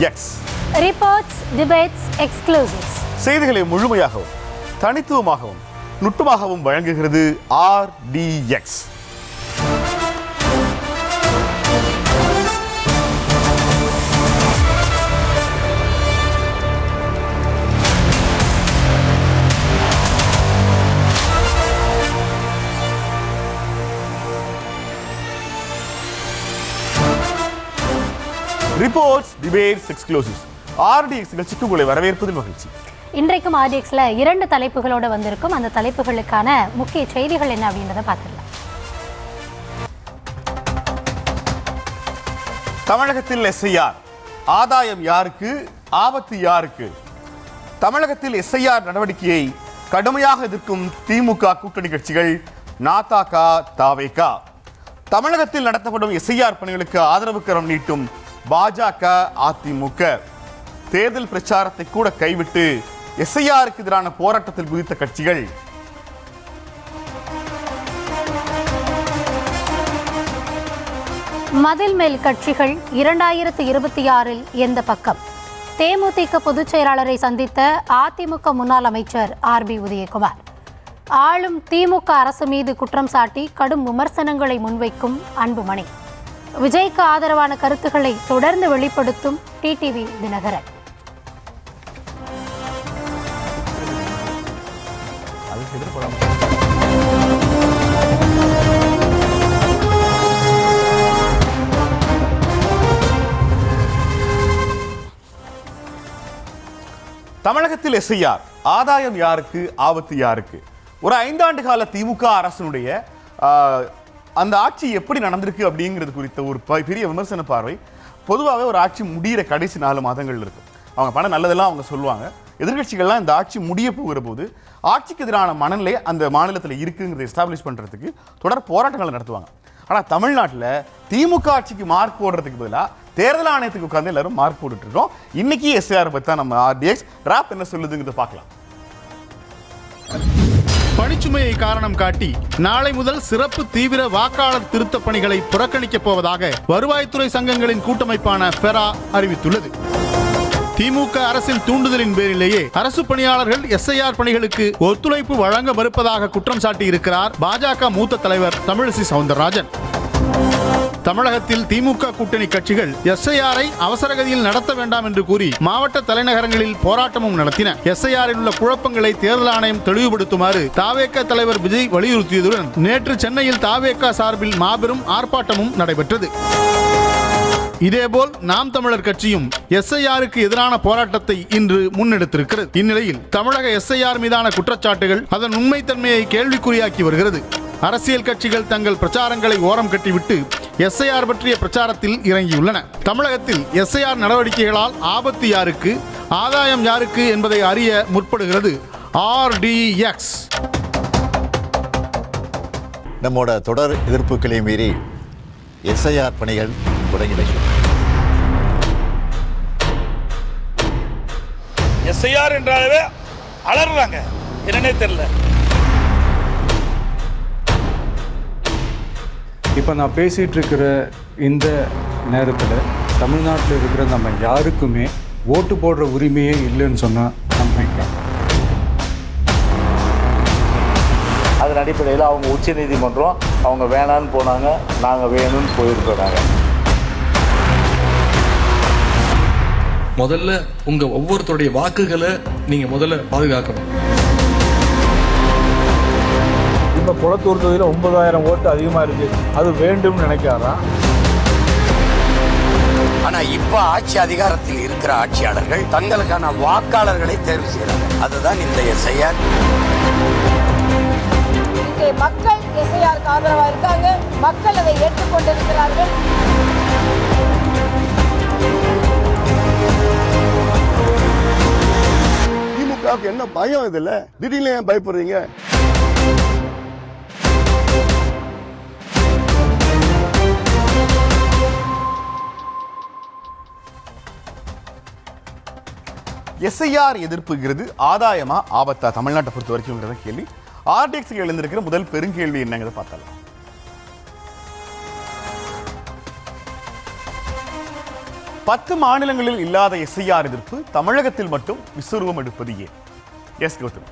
RDX. Reports, debates, exclusives. செய்திகளை முழுமையாகவும் தனித்துவமாகவும் நுட்பமாகவும் வழங்குகிறது RDX. Reports, debates, exclusives. RDX நிகழ்ச்சிக்கு உங்களை வரவேற்பதில் மகிழ்ச்சி. இன்றைக்கும் RDXல 2 தலைப்புகளோட வந்திருக்கும். அந்த தலைப்புகளுக்கான முக்கிய செய்திகள் என்ன அப்படின்றத பார்த்துடலாம். தமிழகத்தில் SIR ஆதாயம் யாருக்கு, ஆபத்து யாருக்கு? தமிழகத்தில் SIR நடவடிக்கையை கடுமையாக எதிர்க்கும் திமுக கூட்டணி கட்சிகள் நாதக, தவேக. தமிழகத்தில் நடத்தப்படும் SIR பணிகளுக்கு ஆதரவு கரம் நீட்டும் பாஜக, அதிமுக. தேர்தல் பிரச்சாரத்தை கூட கைவிட்டு SIRக்கு எதிரான போராட்டத்தில் குதித்த கட்சிகள். மதில் மேல் கட்சிகள் 2026இல் எந்த பக்கம்? தேமுதிக பொதுச் செயலாளரை சந்தித்த அதிமுக முன்னாள் அமைச்சர் RB உதயகுமார். ஆளும் திமுக அரசு மீது குற்றம் சாட்டி கடும் விமர்சனங்களை முன்வைக்கும் அன்புமணி. விஜய்க்கு ஆதரவான கருத்துக்களை தொடர்ந்து வெளிப்படுத்தும் TTV தினகரன். தமிழகத்தில் SIR ஆதாயம் யாருக்கு, ஆபத்து யாருக்கு? ஒரு 5 ஆண்டு கால திமுக அரசினுடைய அந்த ஆட்சி எப்படி நடந்திருக்கு அப்படிங்கிறது குறித்த ஒரு பெரிய விமர்சன பார்வை பொதுவாகவே ஒரு ஆட்சி முடிகிற கடைசி 4 மாதங்கள் இருக்கும். அவங்க பண்ண நல்லதெல்லாம் அவங்க சொல்லுவாங்க. எதிர்கட்சிகள்லாம் இந்த ஆட்சி முடிய போகிற போது ஆட்சிக்கு எதிரான மனநிலை அந்த மாநிலத்தில் இருக்குங்கிறத எஸ்டாப்ளிஷ் பண்ணுறதுக்கு தொடர் போராட்டங்களை நடத்துவாங்க. ஆனால் தமிழ்நாட்டில் திமுக ஆட்சிக்கு மார்க் போடுறதுக்கு பதிலாக தேர்தல் ஆணையத்துக்கு உட்காந்து எல்லாரும் மார்க் போட்டுட்டு இருக்கோம். இன்னைக்கு SIR பற்றி தான் நம்ம RDX ராப் என்ன சொல்லுதுங்கிறத பார்க்கலாம். பணிச்சுமையை காரணம் காட்டி நாளை முதல் சிறப்பு தீவிர வாக்காளர் திருத்த பணிகளை புறக்கணிக்கப் போவதாக வருவாய்த்துறை சங்கங்களின் கூட்டமைப்பான FERA அறிவித்துள்ளது. திமுக அரசின் தூண்டுதலின் பேரிலேயே அரசு பணியாளர்கள் SIR பணிகளுக்கு ஒத்துழைப்பு வழங்க மறுப்பதாக குற்றம் சாட்டியிருக்கிறார் பாஜக மூத்த தலைவர் தமிழிசை சவுந்தரராஜன். தமிழகத்தில் திமுக கூட்டணி கட்சிகள் SIR-ஐ அவசரகதியில் நடத்த வேண்டாம் என்று கூறி மாவட்ட தலைநகரங்களில் போராட்டமும் நடத்தின. SIR-இல் உள்ள குழப்பங்களை தேர்தல் ஆணையம் தெளிவுபடுத்துமாறு தவேக தலைவர் விஜய் வலியுறுத்தியதுடன் நேற்று சென்னையில் தவேக சார்பில் மாபெரும் ஆர்ப்பாட்டமும் நடைபெற்றது. இதேபோல் நாம் தமிழர் கட்சியும் SIR-க்கு எதிரான போராட்டத்தை இன்று முன்னெடுத்திருக்கிறது. இந்நிலையில் தமிழக SIR மீதான குற்றச்சாட்டுகள் அதன் உண்மைத்தன்மையை கேள்விக்குறியாக்கி வருகிறது. அரசியல் கட்சிகள் தங்கள் பிரச்சாரங்களை ஓரம் கட்டிவிட்டு SIR பற்றிய பிரச்சாரத்தில் இறங்கியுள்ளன. தமிழகத்தில் SIR நடவடிக்கைகளால் ஆபத்து யாருக்கு, ஆதாயம் யாருக்கு என்பதை அறிய முற்படுகிறது RDX. நம்மோட தொடர் எதிர்ப்புகளை மீறி SIR பணிகள் தொடங்கின. SIR என்றாலே அலறாங்க, என்னன்னே தெரியல. இப்போ நான் பேசிகிட்டு இருக்கிற இந்த நேரத்தில் தமிழ்நாட்டில் இருக்கிற நம்ம யாருக்குமே ஓட்டு போடுற உரிமையே இல்லைன்னு சொன்னால் நம்பிக்கலாம். அதன் அடிப்படையில் அவங்க உச்சநீதிமன்றம் அவங்க வேணான்னு போனாங்க, நாங்கள் வேணும்னு போயிருக்கோம். நாங்கள் முதல்ல உங்கள் ஒவ்வொருத்தருடைய வாக்குகளை நீங்கள் முதல்ல பாதுகாக்கணும். இப்போ குளத்தூர் தொகுதியில் 9000 ஓட்டு அதிகமாக இருக்குது, அது வேண்டும்னு நினைக்காதான். ஆனால் இப்போ ஆட்சி அதிகாரத்தில் இருக்கிற ஆட்சியாளர்கள் தங்களுக்கான வாக்காளர்களை தேர்வு செய்கிறாங்க. அதுதான் இந்த SIR. மக்கள் SIRக்கு ஆதரவாக இருக்காங்க, மக்கள் அதை ஏற்றுக்கொண்டிருக்கிறார்கள். திமுகவுக்கு என்ன பயம் இதுல? திடீர்னு ஏன் பயப்படுறீங்க? SIR எதிர்ப்புங்கிறது ஆதாயமா, ஆபத்தா தமிழ்நாட்டை பொறுத்த வரைக்கும் கேள்வி. RDX எழுந்திருக்கிற முதல் பெருங்கேள்வி என்னங்கிறத பார்த்தாலும் 10 மாநிலங்களில் இல்லாத எஸ்ஐஆர் எதிர்ப்பு தமிழகத்தில் மட்டும் விஸ்வரூபம் எடுப்பது ஏன்? எஸ் கௌதம்.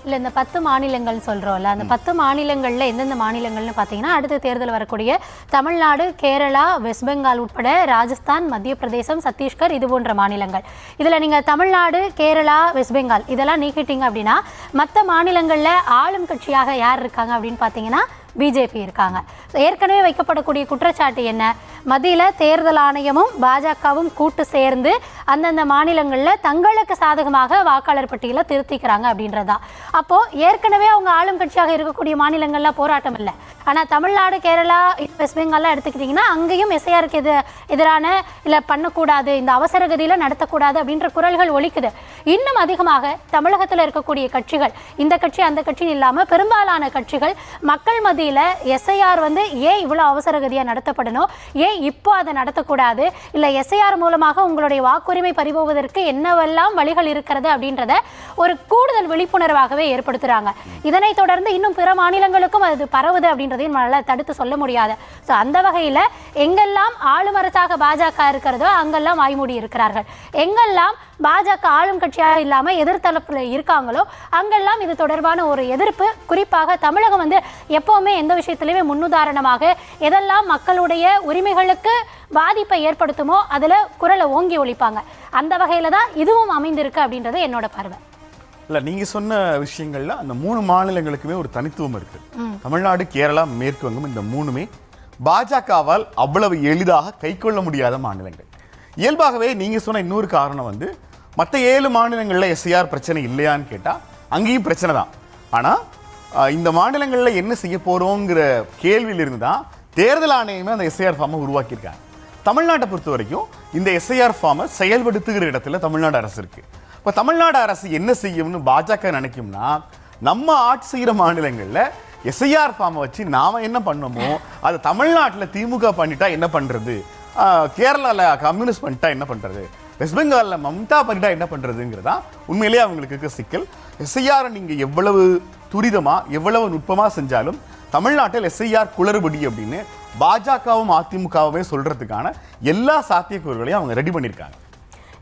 இல்லை, இந்த 10 மாநிலங்கள் சொல்கிறோம்ல, அந்த 10 மாநிலங்களில் எந்தெந்த மாநிலங்கள்னு பார்த்தீங்கன்னா அடுத்த தேர்தல் வரக்கூடிய தமிழ்நாடு, கேரளா, வெஸ்ட் பெங்கால் உட்பட ராஜஸ்தான், மத்திய பிரதேசம், சத்தீஸ்கர், இது போன்ற மாநிலங்கள். இதில் நீங்கள் தமிழ்நாடு, கேரளா, வெஸ்ட் பெங்கால் இதெல்லாம் நீக்கிட்டீங்க அப்படின்னா மற்ற மாநிலங்களில் ஆளும் கட்சியாக யார் இருக்காங்க அப்படின்னு பார்த்தீங்கன்னா பிஜேபி இருக்காங்க. ஏற்கனவே வைக்கப்படக்கூடிய குற்றச்சாட்டு என்ன? மத்தியில் தேர்தல் ஆணையமும் பாஜகவும் கூட்டு சேர்ந்து அந்தந்த மாநிலங்களில் தங்களுக்கு சாதகமாக வாக்காளர் பட்டியலை திருத்திக்கிறாங்க அப்படின்றதா. அப்போது ஏற்கனவே அவங்க ஆளும் கட்சியாக இருக்கக்கூடிய மாநிலங்கள்லாம் போராட்டம் இல்லை. ஆனால் தமிழ்நாடு, கேரளா, வெஸ்ட் பெங்கால்லாம் எடுத்துக்கிட்டிங்கன்னா அங்கேயும் எஸ்ஐஆருக்கு எதிரான இல்லை பண்ணக்கூடாது, இந்த அவசர கதியில் நடத்தக்கூடாது அப்படின்ற குரல்கள் ஒலிக்குது. இன்னும் அதிகமாக தமிழகத்தில் இருக்கக்கூடிய கட்சிகள், இந்த கட்சி அந்த கட்சின்னு இல்லாமல் பெரும்பாலான கட்சிகள் மக்கள் மத்தியில் எஸ்ஐஆர் ஏன் இவ்வளோ அவசர கதியாக நடத்தப்படணும், ஏன் இப்போ அதை நடத்தக்கூடாது, இல்லை எஸ்ஐஆர் மூலமாக உங்களுடைய வாக்குரிமை பறிபோவதற்கு என்னவெல்லாம் வழிகள் இருக்கிறது அப்படின்றத ஒரு கூடுதல் விழிப்புணர்வாகவே ஏற்படுத்துகிறாங்க. இதனைத் தொடர்ந்து இன்னும் பிற மாநிலங்களுக்கும் அது பரவுது அப்படின்றதையும் நம்மளால் தடுத்து சொல்ல முடியாது. ஸோ அந்த வகையில் எங்கெல்லாம் ஆளும் அரசாக பாஜக இருக்கிறதோ அங்கெல்லாம் வாய்மூடி இருக்கிறார்கள். எங்கெல்லாம் பாஜக ஆளும் கட்சியாக இல்லாமல் எதிர்த்தரப்பில் இருக்காங்களோ அங்கெல்லாம் இது தொடர்பான ஒரு எதிர்ப்பு, குறிப்பாக தமிழகம் எப்போவுமே எந்த விஷயத்திலுமே முன்னுதாரணமாக எதெல்லாம் மக்களுடைய உரிமைகளுக்கு பாதிப்பை ஏற்படுத்துமோ அதில் குரலை ஓங்கி ஒழிப்பாங்க. அந்த வகையில் தான் இதுவும் அமைந்திருக்கு அப்படின்றது என்னோட பார்வை. இல்லை, நீங்கள் சொன்ன விஷயங்கள்ல அந்த 3 மாநிலங்களுக்குமே ஒரு தனித்துவம் இருக்கு. தமிழ்நாடு, கேரளா, மேற்கு வங்கம், இந்த 3மே பாஜகவால் அவ்வளவு எளிதாக கைக்கொள்ள முடியாத மாநிலங்கள். இயல்பாகவே நீங்கள் சொன்ன இன்னொரு காரணம் மற்ற 7 மாநிலங்களில் எஸ்ஐஆர் பிரச்சனை இல்லையான்னு கேட்டால் அங்கேயும் பிரச்சனை தான். ஆனால் இந்த மாநிலங்களில் என்ன செய்ய போகிறோங்கிற கேள்வியிலிருந்து தான் தேர்தல் ஆணையமே அந்த எஸ்ஐஆர் ஃபார்மை உருவாக்கியிருக்காங்க. தமிழ்நாட்டை பொறுத்த வரைக்கும் இந்த எஸ்ஐஆர் ஃபார்மை செயல்படுத்துகிற இடத்துல தமிழ்நாடு அரசு இருக்குது. இப்போ தமிழ்நாடு அரசு என்ன செய்யும்னு பாஜக நினைக்கும்னா, நம்ம ஆட்சி செய்கிற மாநிலங்களில் எஸ்ஐஆர் ஃபார்மை வச்சு நாம் என்ன பண்ணோமோ அதை தமிழ்நாட்டில் திமுக பண்ணிட்டா என்ன பண்ணுறது, கேரளாவில் கம்யூனிஸ்ட் பண்ணிட்டா என்ன பண்ணுறது, வெஸ்ட் பெங்காலில் மம்தா பண்ணிட்டா என்ன பண்ணுறதுங்கிறதா உண்மையிலேயே அவங்களுக்கு இருக்க சிக்கல். எஸ்ஐஆரை நீங்கள் எவ்வளவு துரிதமாக எவ்வளவு நுட்பமாக செஞ்சாலும் தமிழ்நாட்டில் எஸ்ஐஆர் குளறுபடி அப்படின்னு பாஜகவும் அதிமுகவுமே சொல்கிறதுக்கான எல்லா சாத்தியக்கூறுகளையும் அவங்க ரெடி பண்ணியிருக்காங்க.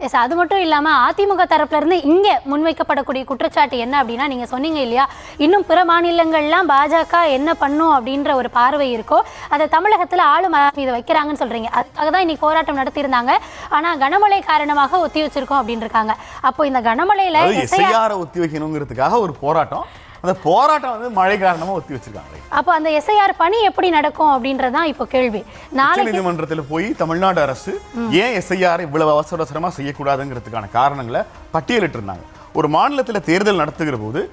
எஸ், அது மட்டும் இல்லாமல் அதிமுக தரப்புலேருந்து இங்கே முன்வைக்கப்படக்கூடிய குற்றச்சாட்டு என்ன அப்படின்னா, நீங்கள் சொன்னீங்க இல்லையா, இன்னும் பிற மாநிலங்கள்லாம் பாஜக என்ன பண்ணும் அப்படின்ற ஒரு பார்வை இருக்கோ அதை தமிழகத்தில் ஆளும் இதை வைக்கிறாங்கன்னு சொல்கிறீங்க. அதுக்காக தான் இன்னைக்கு போராட்டம் நடத்தியிருந்தாங்க. ஆனால் கனமழை காரணமாக ஒத்தி வச்சிருக்கோம் அப்படின்னு இருக்காங்க. அப்போ இந்த கனமழையில் எஸ்ஐஆர் ஒத்தி வைக்கணுங்கிறதுக்காக ஒரு போராட்டம், அந்த போராட்டம் மழை காரணமாக ஒத்தி வச்சிருக்காங்க. அப்போ அந்த எஸ்ஐஆர் பணி எப்படி நடக்கும் அப்படின்றதான் இப்போ கேள்வி. நாளை நீதிமன்றத்தில் போய் தமிழ்நாடு அரசு ஏன் எஸ்ஐஆர் இவ்வளவு அவசரமாக செய்யக்கூடாதுங்கிறதுக்கான காரணங்களை பட்டியலிட்டு இருந்தாங்க. ஒரு மாநிலத்தில் தேர்தல் நடத்துகிற போது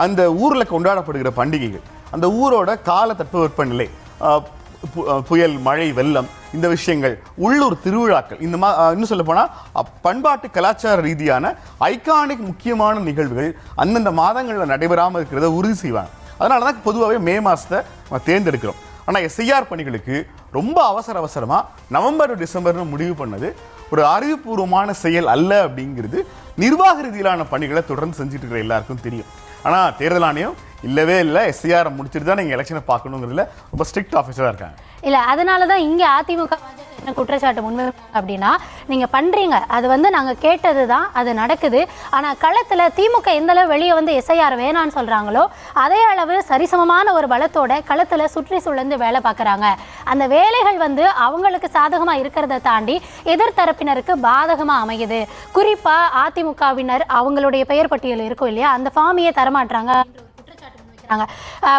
அந்த ஊரில் கொண்டாடப்படுகிற பண்டிகைகள், அந்த ஊரோட கால தட்பவெப்பநிலை, புயல், மழை, வெள்ளம், இந்த விஷயங்கள், உள்ளூர் திருவிழாக்கள், இந்த இன்னும் சொல்ல போனால் பண்பாட்டு கலாச்சார ரீதியான ஐகானிக் முக்கியமான நிகழ்வுகள் அந்தந்த மாதங்களில் நடைபெறாமல் இருக்கிறத உறுதி செய்வாங்க. அதனால தான் பொதுவாகவே மே மாதத்தை தேர்ந்தெடுக்கிறோம். ஆனால் எஸ்ஐஆர் பணிகளுக்கு ரொம்ப அவசரமாக நவம்பர் டிசம்பர்னு முடிவு பண்ணது ஒரு அறிவுபூர்வமான செயல் அல்ல அப்படிங்கிறது நிர்வாக ரீதியிலான பணிகளை தொடர்ந்து செஞ்சுட்டு இருக்கிற எல்லாருக்கும் தெரியும். ஆனால் தேர்தல் ஆணையம் இல்லவே இல்லை, எஸ்ஐஆர் முடிச்சுட்டு தான் நீங்கள் எலெக்ஷனை பார்க்கணுங்கிறதுல ரொம்ப ஸ்ட்ரிக்ட் ஆஃபீஸராக இருக்காங்க. இல்லை, அதனால தான் இங்கே அதிமுக என்ன குற்றச்சாட்டு முன்வைப்பாங்க அப்படின்னா, நீங்கள் பண்ணுறீங்க, அது நாங்கள் கேட்டது தான், அது நடக்குது. ஆனால் களத்தில் திமுக எந்தளவு வெளியே எஸ்ஐஆர் வேணான்னு சொல்கிறாங்களோ அதே அளவு சரிசமமான ஒரு பலத்தோட களத்தில் சுற்றி சுழந்து வேலை பார்க்குறாங்க. அந்த வேலைகள் அவங்களுக்கு சாதகமாக இருக்கிறத தாண்டி எதிர்த்தரப்பினருக்கு பாதகமாக அமையுது. குறிப்பாக அதிமுகவினர் அவங்களுடைய பெயர் பட்டியல் இருக்கும் இல்லையா, அந்த ஃபார்மையே தரமாட்டுறாங்க.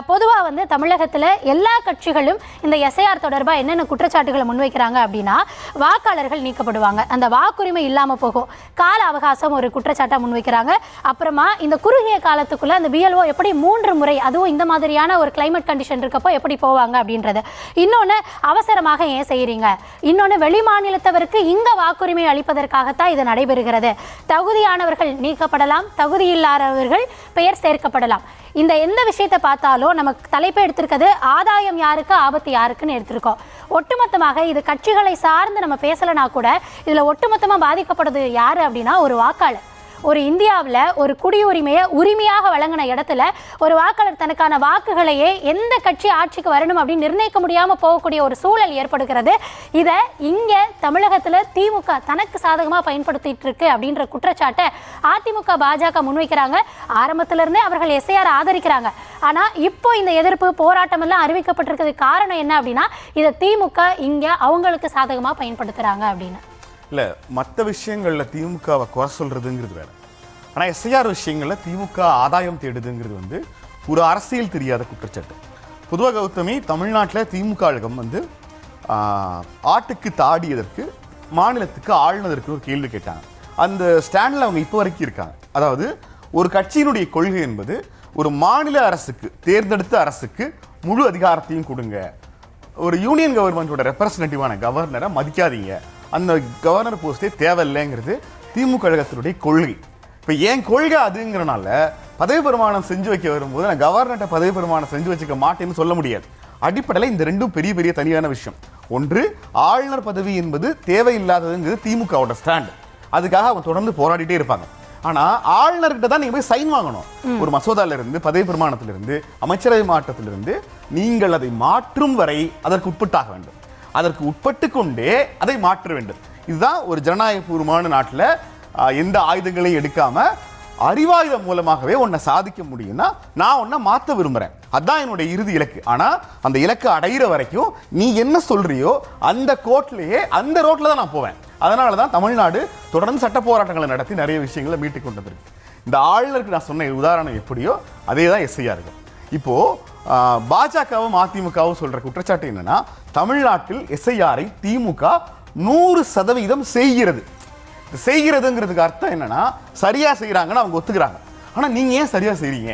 பொதுவாக தமிழகத்தில் எல்லா கட்சிகளும் இந்த எஸ்ஐஆர் தொடர்பாக என்னென்ன குற்றச்சாட்டுகளை முன்வைக்கிறாங்க அப்படின்னா, வாக்காளர்கள் நீக்கப்படுவாங்க, அந்த வாக்குரிமை இல்லாமல் போகும், கால அவகாசம் ஒரு குற்றச்சாட்டாக முன்வைக்கிறாங்க. அப்புறமா இந்த குறுகிய காலத்துக்குள்ள அந்த பிஎல்ஓ எப்படி 3 முறை, அதுவும் இந்த மாதிரியான ஒரு கிளைமேட் கண்டிஷன் இருக்கப்போ எப்படி போவாங்க அப்படின்றது. இன்னொன்று, அவசரமாக ஏன் செய்கிறீங்க, இன்னொன்று வெளி மாநிலத்தவருக்கு இங்கே வாக்குரிமை அளிப்பதற்காகத்தான் இது நடைபெறுகிறது. தகுதியானவர்கள் நீக்கப்படலாம், தகுதி இல்லாதவர்கள் பெயர் சேர்க்கப்படலாம். இந்த எந்த விஷயத்தை பார்த்தாலும் நமக்கு தலைப்பை எடுத்திருக்கிறது ஆதாயம் யாருக்கு ஆபத்து யாருக்குன்னு எடுத்திருக்கோம். ஒட்டுமொத்தமாக இது கட்சிகளை சார்ந்து நம்ம பேசலைனா கூட இதில் ஒட்டுமொத்தமாக பாதிக்கப்படுறது யார் அப்படின்னா ஒரு வாக்காளர். ஒரு இந்தியாவில் ஒரு குடியுரிமையை உரிமையாக வழங்கின இடத்துல ஒரு வாக்காளர் தனக்கான வாக்குகளையே எந்த கட்சி ஆட்சிக்கு வரணும் அப்படின்னு நிர்ணயிக்க முடியாமல் போகக்கூடிய ஒரு சூழல் ஏற்படுகிறது. இதை இங்கே தமிழகத்தில் திமுக தனக்கு சாதகமாக பயன்படுத்திட்டு இருக்கு அப்படின்ற குற்றச்சாட்டை அதிமுக பாஜக முன்வைக்கிறாங்க. ஆரம்பத்திலிருந்தே அவர்கள் எஸ்ஐஆர் ஆதரிக்கிறாங்க. ஆனால் இப்போ இந்த எதிர்ப்பு போராட்டம் எல்லாம் அறிவிக்கப்பட்டிருக்கிறதுக்கு காரணம் என்ன அப்படின்னா இதை திமுக இங்கே அவங்களுக்கு சாதகமாக பயன்படுத்துகிறாங்க அப்படின்னு. இல்லை, மற்ற விஷயங்களில் திமுகவை குறை சொல்கிறதுங்கிறது வேறு. ஆனால் எஸ்ஐஆர் விஷயங்களில் திமுக ஆதாயம் தேடுதுங்கிறது வந்து ஒரு அரசியல் தெரியாத குற்றச்சாட்டு. பொதுவாக கௌதமி, தமிழ்நாட்டில் திமுக கழகம் வந்து ஆட்டுக்கு தாடியதற்கு மாநிலத்துக்கு ஆளுநதற்கு ஒரு கேள்வி கேட்டாங்க. அந்த ஸ்டாண்டில் அவங்க இப்போ வரைக்கும் இருக்காங்க. அதாவது ஒரு கட்சியினுடைய கொள்கை என்பது ஒரு மாநில அரசுக்கு, தேர்ந்தெடுத்த அரசுக்கு முழு அதிகாரத்தையும் கொடுங்க, ஒரு யூனியன் கவர்மெண்ட்டோட ரெப்ரசன்டேட்டிவான கவர்னரை மதிக்காதீங்க, அந்த கவர்னர் போஸ்டே தேவையில்லைங்கிறது திமுக கழகத்தினுடைய கொள்கை. இப்போ ஏன் கொள்கை அதுங்கிறனால பதவி பிரமாணம் செஞ்சு வைக்க வரும்போது நான் கவர்னர்கிட்ட பதவி பிரமாணம் செஞ்சு வச்சுக்க மாட்டேன்னு சொல்ல முடியாது. அடிப்படையில் இந்த ரெண்டும் பெரிய பெரிய தனியான விஷயம். ஒன்று, ஆளுநர் பதவி என்பது தேவையில்லாததுங்கிறது திமுகவோட ஸ்டாண்ட். அதுக்காக அவங்க தொடர்ந்து போராடிட்டே இருப்பாங்க. ஆனால் ஆளுநர்கிட்ட தான் நீங்கள் போய் சைன் வாங்கணும். ஒரு மசோதாவிலிருந்து, பதவி பிரமாணத்திலிருந்து, அமைச்சரவை மாற்றத்திலிருந்து நீங்கள் அதை மாற்றும் வரை அதற்கு உட்பட்டாக வேண்டும். அதற்கு உட்பட்டு கொண்டே அதை மாற்ற வேண்டும். இதுதான் ஒரு ஜனநாயகபூர்வமான நாட்டில் எந்த ஆயுதங்களையும் எடுக்காம அறிவாயுதம் மூலமாகவே ஒன்றை சாதிக்க முடியும்னா நான் ஒன்றை மாற்ற விரும்புகிறேன். அதுதான் என்னுடைய இறுதி இலக்கு. ஆனால் அந்த இலக்கு அடைகிற வரைக்கும் நீ என்ன சொல்றியோ அந்த கோர்ட்லேயே, அந்த ரோட்டில் தான் நான் போவேன். அதனால தான் தமிழ்நாடு தொடர்ந்து சட்ட போராட்டங்களை நடத்தி நிறைய விஷயங்களை மீட்டுக் கொண்டு வந்திருக்கு. இந்த ஆளுநருக்கு நான் சொன்ன உதாரணம் எப்படியோ அதே தான் எஸ்ஐஆர் இருக்கு. இப்போ பாஜகவும் அதிமுகவும் சொல்ற குற்றச்சாட்டு என்னன்னா, தமிழ்நாட்டில் எஸ்ஐஆரை திமுக 100% செய்கிறதுங்கிறதுக்கு அர்த்தம் என்னன்னா சரியா செய்யறாங்கன்னு அவங்க ஒத்துக்கிறாங்க. ஆனா நீங்க ஏன் சரியா செய்றீங்க?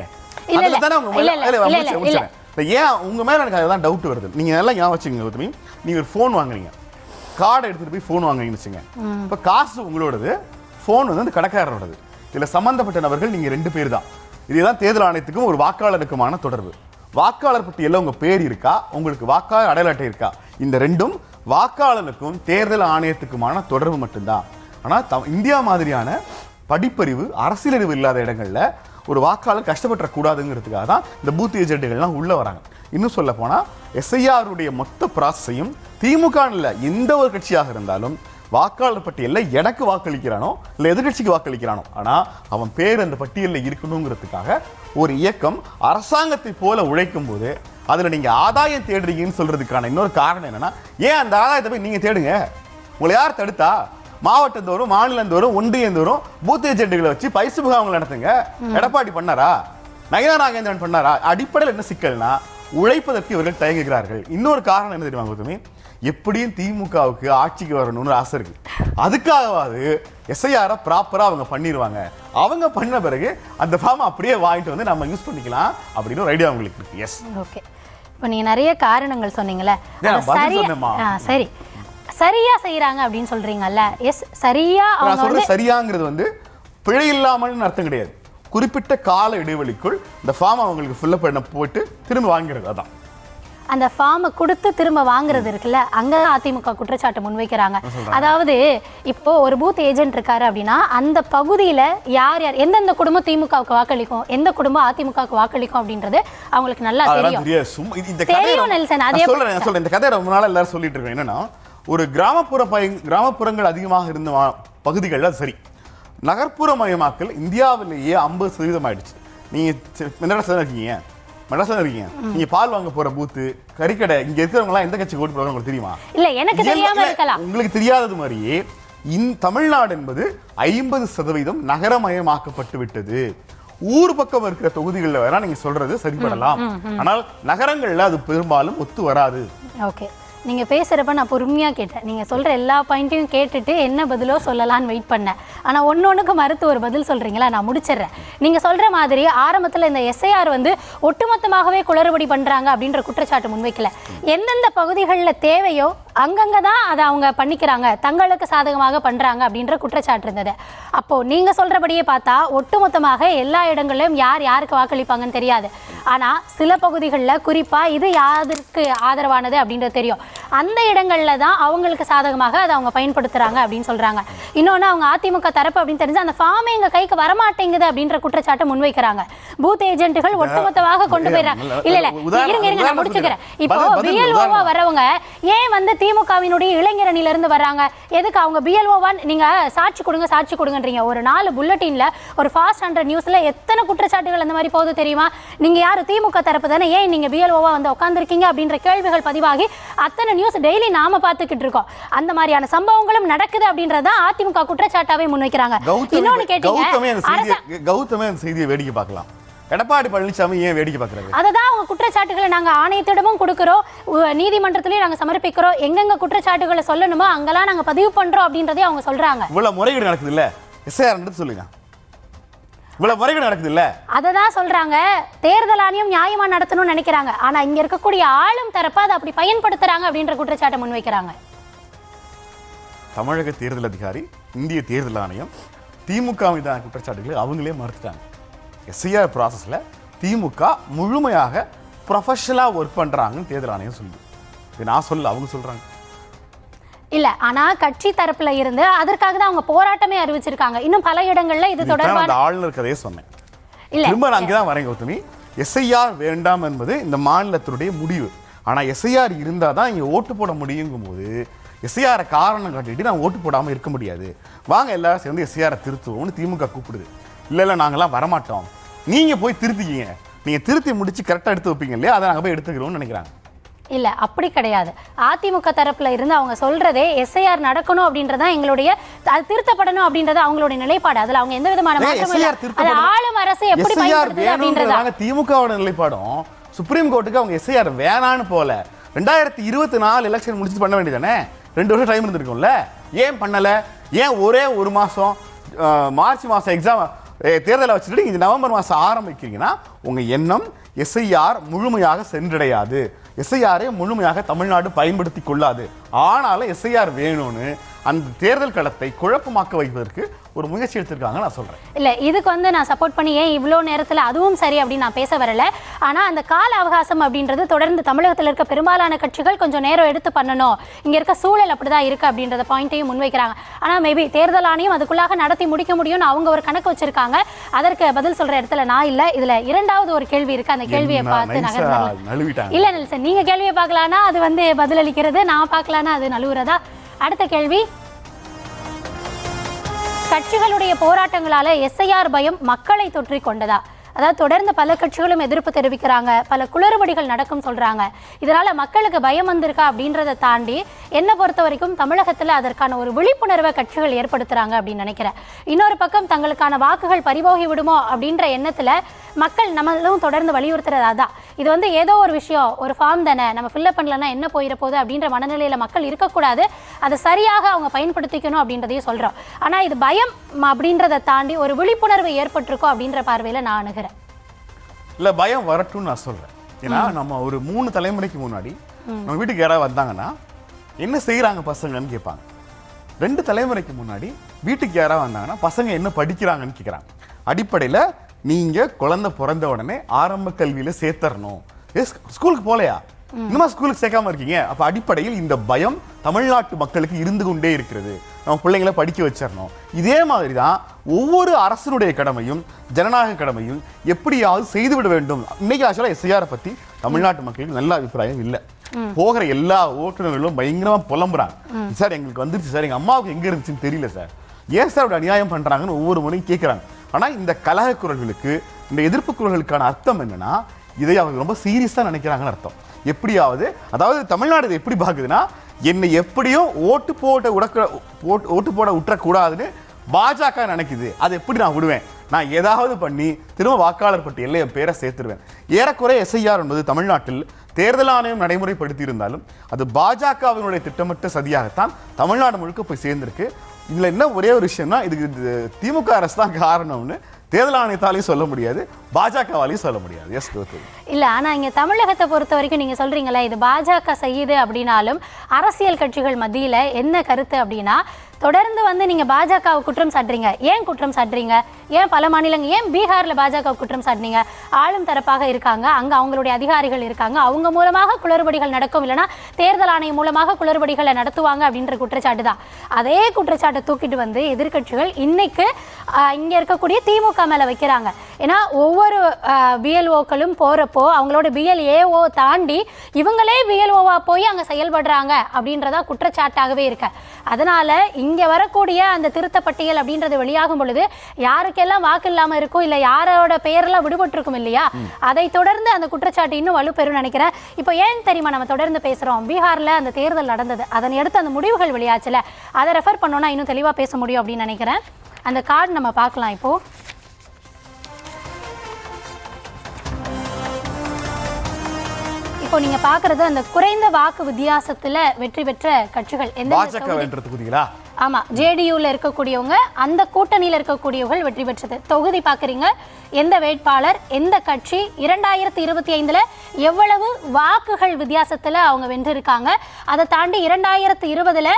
ஏன் உங்க மேல எனக்கு அதுதான் டவுட் வருது. நீங்க நல்லா ஞாபகம் வச்சுக்கோங்க, நீங்க ஒரு போன் வாங்குறீங்க, கார்டை எடுத்துட்டு போய் போன் வாங்குறீங்கன்னு வச்சுங்க. இப்ப காசு உங்களோடது, போன் வந்து அந்த கடைக்காரரோடது. இதுல சம்பந்தப்பட்ட நபர்கள் நீங்க 2 பேர் தான். இதுதான் தேர்தல் ஆணையத்துக்கும் ஒரு வாக்காளருக்குமான தொடர்பு. வாக்காளர் பட்டியலில் உங்க பேர் இருக்கா, உங்களுக்கு வாக்காளர் அடையாள அட்டை இருக்கா, இந்த ரெண்டும் வாக்காளருக்கும் தேர்தல் ஆணையத்துக்குமான தொடர்பு மட்டும்தான். ஆனால் இந்தியா மாதிரியான படிப்பறிவு, அரசியலறிவு இல்லாத இடங்கள்ல ஒரு வாக்காளர் கஷ்டப்படக்கூடாதுங்கிறதுக்காக தான் இந்த பூத் ஏஜென்ட்டுகள்லாம் உள்ள வராங்க. இன்னும் சொல்ல போனால் எஸ்ஐஆருடைய மொத்த ப்ராசஸையும் திமுக இல்லை எந்த ஒரு கட்சியாக இருந்தாலும் வாக்காளர் பட்டியலில் எனக்கு வாக்களிக்கிறானோ இல்லை எதிர்கட்சிக்கு வாக்களிக்கிறானோ, ஆனால் அவன் பேர் அந்த பட்டியலில் இருக்கணுங்கிறதுக்காக ஒரு இயக்கம் அரசாங்கத்தை போல உழைக்கும் போது அதில் நீங்கள் ஆதாயம் தேடுறீங்கன்னு சொல்றதுக்கான இன்னொரு காரணம் என்னன்னா, ஏன் அந்த ஆதாயத்தை போய் நீங்கள் தேடுங்க. உங்களை யார் தடுத்தா? மாவட்டந்தோறும், மாநிலந்தோறும், ஒன்றியந்தோறும் பூத் ஏஜென்ட்டுகளை வச்சு பயிற்சி முகாம்கள் நடத்துங்க. எடப்பாடி பண்ணாரா? நயினா நாகேந்திரன் பண்ணாரா? அடிப்படையில் என்ன சிக்கல்னா, உழைப்பதற்கு இவர்கள் தயங்குகிறார்கள். இன்னொரு காரணம் என்ன தெரியுமா கௌதமி? எப்படியும் திமுகவுக்கு ஆட்சிக்கு வரணும்னு ஆசை இருக்கு. அதுக்காகவாது எஸ்ஐஆரை ப்ராப்பரா அவங்க பண்ணிடுவாங்க. அவங்க பண்ண பிறகு அந்த ஃபார்ம் அப்படியே வாங்கிட்டு வந்து நம்ம யூஸ் பண்ணிக்கலாம் அப்படின்னு ஒரு ஐடியா உங்களுக்கு இருக்கு. Yes, okay. இப்போ நீங்க நிறைய காரணங்கள் சொன்னீங்கல்ல, சரி சரியா செய்யறாங்க அப்படின்னு சொல்றீங்கல்ல. எஸ், சரியா அவங்க வந்து சரியாங்கிறது வந்து பிழை இல்லாமல் அர்த்தம் கிடையாது. குறிப்பிட்ட கால இடைவெளிக்குள் இந்த ஃபார்ம் அவங்களுக்கு ஃபில்அப் பண்ண போட்டு திரும்ப வாங்கிறது. அதான் அந்த ஃபார்மை கொடுத்து திரும்ப வாங்குறது இருக்குல்ல, அங்கே அதிமுக குற்றச்சாட்டு முன்வைக்கிறாங்க. அதாவது இப்போ ஒரு பூத் ஏஜென்ட் இருக்காரு அப்படின்னா அந்த பகுதியில் யார் யார் எந்தெந்த குடும்பம் திமுகவுக்கு வாக்களிக்கும், எந்த குடும்பம் அதிமுகவுக்கு வாக்களிக்கும் அப்படின்றது அவங்களுக்கு நல்லா தெரியும். நெல்சன், அதே சொல்றேன். இந்த கதையை ரொம்ப நாள் எல்லாரும் சொல்லிட்டு இருக்கேன். என்னன்னா, ஒரு கிராமப்புறங்கள் அதிகமாக இருந்த பகுதிகளில் சரி, நகர்ப்புற மயமாக்கல் இந்தியாவிலேயே 50% ஆயிடுச்சு. நீங்க மெட்ராஸ்ல இருக்கீங்க, நீங்க பால் வாங்க போற பூத்து, கறிக்கடை, இங்க இருக்கிறவங்க எல்லாம் எந்த கட்சி ஓட்டு போறாங்க உங்களுக்கு தெரியுமா? இல்ல, எனக்கு தெரியாம இருக்கலாம். உங்களுக்கு தெரியாதது மாதிரியே தமிழ்நாடு என்பது 50% நகரமயமாக்கப்பட்டு விட்டது. ஊர் பக்கம் இருக்கிற தொகுதிகளில் வேணா நீங்க சொல்றது சரிபடலாம், ஆனால் நகரங்கள்ல அது பெரும்பாலும் ஒத்து வராது. ஓகே, நீங்கள் பேசுகிறப்ப நான் பொறுமையாக கேட்டேன். நீங்கள் சொல்கிற எல்லா பாயிண்ட்டையும் கேட்டுட்டு என்ன பதிலோ சொல்லலான்னு வெயிட் பண்ணேன். ஆனால் ஒன்னொன்றுக்கு மறுத்து ஒரு பதில் சொல்கிறீங்களா? நான் முடிச்சிடுறேன். நீங்கள் சொல்கிற மாதிரி ஆரம்பத்தில் இந்த எஸ்ஐஆர் வந்து ஒட்டுமொத்தமாகவே குளறுபடி பண்ணுறாங்க அப்படின்ற குற்றச்சாட்டு முன்வைக்கல. எந்தெந்த பகுதிகளில் தேவையோ அங்கங்கே தான் அதை அவங்க பண்ணிக்கிறாங்க, தங்களுக்கு சாதகமாக பண்ணுறாங்க அப்படின்ற குற்றச்சாட்டு இருந்தது. அப்போது நீங்கள் சொல்கிறபடியே பார்த்தா ஒட்டுமொத்தமாக எல்லா இடங்களிலும் யார் யாருக்கு வாக்களிப்பாங்கன்னு தெரியாது. ஆனால் சில பகுதிகளில் குறிப்பாக இது யாருக்கு ஆதரவானது அப்படின்றது தெரியும். அந்த இடங்களில் தான் அவங்களுக்கு சாதகமாக அதை அவங்க பயன்படுத்துகிறாங்க அப்படின்னு சொல்கிறாங்க. இன்னொன்று அவங்க அதிமுக தரப்பு அப்படின்னு தெரிஞ்சு அந்த ஃபார்மே எங்கள் கைக்கு வரமாட்டேங்குது அப்படின்ற குற்றச்சாட்டை முன்வைக்கிறாங்க. பூத் ஏஜென்ட்டுகள் ஒட்டுமொத்தமாக கொண்டு போயிடறாங்க. இல்லை இருங்க நான் முடிச்சுக்கிறேன். இப்போ பிஎல்ஓவா வரவங்க ஏன் வந்து திமுகவினுடைய இளைஞரணியிலிருந்து வர்றாங்க? எதுக்கு அவங்க பிஎல்ஓவான் நீங்கள் சாட்சி கொடுங்கன்றீங்க? ஒரு 4 புல்லட்டின்ல ஒரு ஃபாஸ்ட் 100 நியூஸ்ல எத்தனை குற்றச்சாட்டுகள் அந்த மாதிரி போகுது தெரியுமா? நீங்கள் யார் திமுக தரப்பு தானே, ஏன் நீங்கள் பிஎல்ஓவா வந்து உட்காந்துருக்கீங்க அப்படின்ற கேள்விகள் பதிவாகி அத்தனை நியூஸ் டெய்லி நாம பார்த்துக்கிட்டு இருக்கோம். அந்த மாதிரியான சம்பவங்களும் நடக்குது அப்படின்றத அதிமுக குற்றச்சாட்டாவே முன்வைக்கிறாங்க. இன்னொன்னு கேட்டீங்க, கௌதமே அந்த செய்தியை வேடிக்கை பார்க்கலாம். எடப்பாடி பழனிசாமி ஏன் வேடிக்கை பார்க்கறாரு? அததான் அவங்க குற்றச்சாட்டுகளை நாங்க ஆணையத்திடமும் கொடுக்கிறோம், நீதிமன்றத்திலயும் நாங்க சமர்ப்பிக்கிறோம். எங்கெங்க குற்றச்சாட்டுகளை சொல்லணுமோ அங்கெல்லாம் நாங்க பதிவு பண்றோம் அப்படின்றதே அவங்க சொல்றாங்க. இவ்வளவு முறைகேடு நடக்குது இல்ல, எஸ்ஐஆர் சொல்லுங்க. இவ்வளவு முறைகேடு நடக்குது இல்ல, அததான் சொல்றாங்க. தேர்தல் ஆணையம் நியாயமா நடத்தணும்னு நினைக்கிறாங்க. ஆனா இங்க இருக்கக்கூடிய ஆளும் தரப்பா அதை அப்படி பயன்படுத்துறாங்க அப்படின்ற குற்றச்சாட்டை முன்வைக்கிறாங்க. தமிழக தேர்தல் அதிகாரி, இந்திய தேர்தல் ஆணையம் திமுக மீதான குற்றச்சாட்டுகளை அவங்களே மறுத்துட்டாங்க. எஸ்ஐஆர் ப்ராசஸ்ல திமுக முழுமையாக ப்ரொஃபஷனலாக ஒர்க் பண்றாங்கன்னு தேர்தல் ஆணையம் சொல்லுது. இது நான் சொல்ல, அவங்க சொல்றாங்க. இல்ல, ஆனா கட்சி தரப்புல இருந்து அதற்காக தான் அவங்க போராட்டமே அறிவிச்சிருக்காங்க. இன்னும் பல இடங்கள்ல இது தொடர்பான ஆளுநர் கதையை சொன்னேன். திரும்ப நான் அங்கே தான் வரேன் கௌதமி. எஸ்ஐஆர் வேண்டாம் என்பது இந்த மாநிலத்தினுடைய முடிவு. ஆனா எஸ்ஐஆர் இருந்தால் தான் இங்கே ஓட்டு போட முடியுங்கும் போது எஸ்ஐஆரை காரணம் காட்டிட்டு நான் ஓட்டு போடாமல் இருக்க முடியாது, வாங்க எல்லாரும் சேர்ந்து எஸ்ஐஆரை திருத்துவோம்னு திமுக கூப்பிடுது. இல்லை நாங்களாம் வரமாட்டோம், நீங்க போய் திருத்திக்கிங்க, நீங்க திருத்தி முடிச்சு கரெக்டாக எடுத்து வைப்பீங்க இல்லையா, அதை நாங்கள் போய் எடுத்துக்கிறோம்னு நினைக்கிறாங்க. இல்ல, அப்படி கிடையாது. அதிமுக தரப்புல இருந்து அவங்க சொல்றதே எஸ்ஐஆர் நடக்கணும் அப்படின்றதான் எங்களுடைய, அது திருத்தப்படணும் அப்படின்றது அவங்களுடைய நிலைப்பாடு. அதுல அவங்க எந்த விதமான மாற்றமும் இல்ல. அது ஆளும் அரசு எப்படி பயன்படுத்துது அப்படின்றத திமுகவோட நிலைப்பாடும் சுப்ரீம் கோர்ட்டுக்கு அவங்க எஸ்ஐஆர் வேணான்னு போல 2024 எலெக்ஷன் முடிச்சுட்டு பண்ண வேண்டியதானே? 2 வருஷம் டைம் இருந்திருக்கும்ல, ஏன் பண்ணல? ஏன் ஒரே ஒரு மாசம் மார்ச் மாசம் எக்ஸாம் தேர்தலை வச்சுட்டு இந்த நவம்பர் மாதம் ஆரம்பிக்கிறீங்கன்னா உங்க எண்ணம் எஸ்ஐஆர் முழுமையாக சென்றடையாது, எஸ்ஐஆரை முழுமையாக தமிழ்நாடு பயன்படுத்தி கொள்ளாது. ஆனாலும் எஸ்ஐஆர் வேணும்னு அந்த தேர்தல் களத்தை குழப்பமாக்க வைப்பதற்கு ஒரு முயற்சி எடுத்திருக்காங்க நான் சொல்றேன். இல்ல, இதுக்கு வந்து நான் சப்போர்ட் பண்ணி ஏன் இவ்வளோ நேரத்தில் அதுவும் சரி அப்படின்னு நான் பேச வரல. ஆனா அந்த கால அவகாசம் அப்படின்றது தொடர்ந்து தமிழகத்தில் இருக்க பெரும்பாலான கட்சிகள் கொஞ்சம் நேரம் எடுத்து பண்ணணும், இங்க இருக்க சூழல் அப்படிதான் இருக்கு அப்படின்றத பாயிண்ட்டையும் முன்வைக்கிறாங்க. ஆனா மேபி தேர்தல் ஆணையம் அதுக்குள்ளாக நடத்தி முடிக்க முடியும்னு அவங்க ஒரு கணக்கு வச்சிருக்காங்க. அதற்கு பதில் சொல்ற இடத்துல நான் இல்ல. இதுல இரண்டாவது ஒரு கேள்வி இருக்கு, அந்த கேள்வியை பார்த்து நகர்ந்து இல்ல நெல்சன், நீங்க கேள்வியை பார்க்கலான்னா அது வந்து பதிலளிக்கிறது, நான் பார்க்கலான்னா அது நழுவுறதா? அடுத்த கேள்வி, கட்சிகளுடைய போராட்டங்களால எஸ்ஐஆர் பயம் மக்களை தொற்றிக் கொண்டதா? அதாவது தொடர்ந்து பல கட்சிகளும் எதிர்ப்பு தெரிவிக்கிறாங்க, பல குளறுபடிகள் நடக்கும் சொல்றாங்க. இதனால மக்களுக்கு பயம் வந்திருக்கா அப்படின்றத தாண்டி என்ன பொறுத்த வரைக்கும் தமிழகத்தில் அதற்கான ஒரு விழிப்புணர்வை கட்சிகள் ஏற்படுத்துறாங்க அப்படின்னு நினைக்கிறேன். இன்னொரு பக்கம் தங்களுக்கான வாக்குகள் பறிபோகி விடுமோ அப்படின்ற எண்ணத்துல மக்கள் நம்மளும் தொடர்ந்து வலியுறுத்துறதா தான். இது வந்து ஏதோ ஒரு விஷயம், ஒரு ஃபார்ம் தானே, நம்ம ஃபில்அப் பண்ணலன்னா என்ன போயிட போகுது அப்படின்ற மனநிலையில மக்கள் இருக்கக்கூடாது, அதை சரியாக அவங்க பயன்படுத்திக்கணும் அப்படின்றதையும் சொல்றோம். ஆனா இது பயம் அப்படின்றத தாண்டி ஒரு விழிப்புணர்வு ஏற்பட்டிருக்கோம் அப்படின்ற பார்வையில நான் அணுகிறேன். இல்ல, பயம் வரட்டும்னு நான் சொல்றேன். ஏன்னா நம்ம ஒரு 3 தலைமுறைக்கு முன்னாடி நம்ம வீட்டுக்கு யாராவது வந்தாங்கன்னா என்ன செய்யறாங்க பசங்கன்னு கேட்பாங்க. 2 தலைமுறைக்கு முன்னாடி வீட்டுக்கு யாராவது வந்தாங்கன்னா பசங்க என்ன படிக்கிறாங்கன்னு கேட்குறாங்க. அடிப்படையில் நீங்க குழந்தை பிறந்த உடனே ஆரம்ப கல்வியில சேர்த்தரணும். ஸ்கூலுக்கு போலையா, இன்னுமா ஸ்கூலுக்கு சேர்க்காம இருக்கீங்க? அப்ப அடிப்படையில் இந்த பயம் தமிழ்நாட்டு மக்களுக்கு இருந்து கொண்டே இருக்கிறது. நம்ம பிள்ளைங்களை படிக்க வச்சிடணும். இதே மாதிரி தான் ஒவ்வொரு அரசனுடைய கடமையும் ஜனநாயக கடமையும் எப்படியாவது செய்துவிட வேண்டும். இன்னைக்கு ஆக்சுவலாக எஸ்ஐஆரை பத்தி தமிழ்நாட்டு மக்களுக்கு நல்ல அபிப்பிராயம் இல்லை. போகிற எல்லா ஓட்டுநர்களும் பயங்கரமா புலம்புறாங்க. சார் எங்களுக்கு வந்துருச்சு சார், எங்க அம்மாவுக்கு எங்க இருந்துச்சுன்னு தெரியல சார், ஏன் சார் அப்படி அநியாயம் பண்றாங்கன்னு ஒவ்வொரு முறையும் கேட்கிறாங்க. ஆனா இந்த கலக குரல்களுக்கு, இந்த எதிர்ப்பு குரல்களுக்கான அர்த்தம் என்னன்னா, இதை அவங்க ரொம்ப சீரியஸா நினைக்கிறாங்கன்னு அர்த்தம். எப்படியாவது, அதாவது தமிழ்நாடு இதை எப்படி பார்க்குதுன்னா, என்னை எப்படியும் ஓட்டு போட விட்டுறக்கூடாதுன்னு பாஜக நினைக்குது. அது எப்படி நான் விடுவேன்? நான் ஏதாவது பண்ணி திரும்ப வாக்காளர் பட்டியலில் என் பேரை சேர்த்துருவேன். ஏறக்குறைய எஸ்ஐஆர் என்பது தமிழ்நாட்டில் தேர்தல் ஆணையம் நடைமுறைப்படுத்தி இருந்தாலும் அது பாஜகவினுடைய திட்டமிட்ட சதியாகத்தான் தமிழ்நாடு முழுக்க போய் சேர்ந்திருக்கு. இதுல என்ன ஒரே ஒரு விஷயம்னா, இதுக்கு திமுக அரசு தான் காரணம்னு தேர்தல் ஆணையத்தாலையும் சொல்ல முடியாது, பாஜகவாலையும் சொல்ல முடியாது. எஸ் கௌதமி. இல்ல, ஆனா இங்க தமிழகத்தை பொறுத்த வரைக்கும் நீங்க சொல்றீங்களா இது பாஜக செய்யுது அப்படின்னாலும் அரசியல் கட்சிகள் மத்தியில என்ன கருத்து அப்படின்னா, தொடர்ந்து வந்து நீங்க பாஜகவை குற்றம் சாட்டுறீங்க. ஏன் குற்றம் சாட்டுறீங்க? ஏன் பல மாநிலங்கள், ஏன் பீகார்ல பாஜக குற்றம் சாட்டுனீங்க? ஆளும் தரப்பாக இருக்காங்க, அங்க அவங்களுடைய அதிகாரிகள் இருக்காங்க, அவங்க மூலமாக குளறுபடிகள் நடக்கும், இல்லைன்னா தேர்தல் ஆணையம் மூலமாக குளறுபடிகளை நடத்துவாங்க அப்படின்ற குற்றச்சாட்டு தான். அதே குற்றச்சாட்டை தூக்கிட்டு வந்து எதிர்கட்சிகள் இன்னைக்கு இங்க இருக்கக்கூடிய திமுக மேல வைக்கிறாங்க. ஏன்னா ஒவ்வொரு பிஎல்ஓக்களும் போறப்போ அவங்களோட பிஎல்ஏஓ தாண்டி இவங்களே பிஎல்ஓவா போய் அங்க செயல்படுறாங்க அப்படின்றதா குற்றச்சாட்டாகவே இருக்கு. அதனால இங்க வரக்கூடிய அந்த திருத்த பட்டியல் அப்படின்றது வெளியாகும் பொழுது யாருக்கெல்லாம் வாக்கு இல்லாம இருக்கும், இல்ல யாரோட பெயரெல்லாம் விடுபட்டிருக்கும் இல்லையா, அதை தொடர்ந்து அந்த குற்றச்சாட்டு இன்னும் வலுப்பெறும் நினைக்கிறேன். இப்போ ஏன் தெரியுமா நம்ம தொடர்ந்து பேசுறோம்? பீகார்ல அந்த தேர்தல் நடந்தது, அதனை அடுத்து அந்த முடிவுகள் வெளியாச்சுல, அதை ரெஃபர் பண்ணோம்னா இன்னும் தெளிவா பேச முடியும் அப்படின்னு நினைக்கிறேன். அந்த கார்டு நம்ம பார்க்கலாம். இப்போ இப்போ நீங்க பாக்குறது அந்த குறைந்த வாக்கு வித்தியாசத்துல வெற்றி பெற்ற கட்சிகள் எந்த? ஆமா, ஜேடியூல இருக்கக்கூடியவங்க, அந்த கூட்டணியில இருக்கக்கூடியவர்கள் வெற்றி பெற்றது தொகுதி பாக்குறீங்க. எந்த வேட்பாளர், எந்த கட்சி 2025ல எவ்வளவு வாக்குகள் வித்தியாசத்துல அவங்க வென்றிருக்காங்க, அதை தாண்டி 2020ல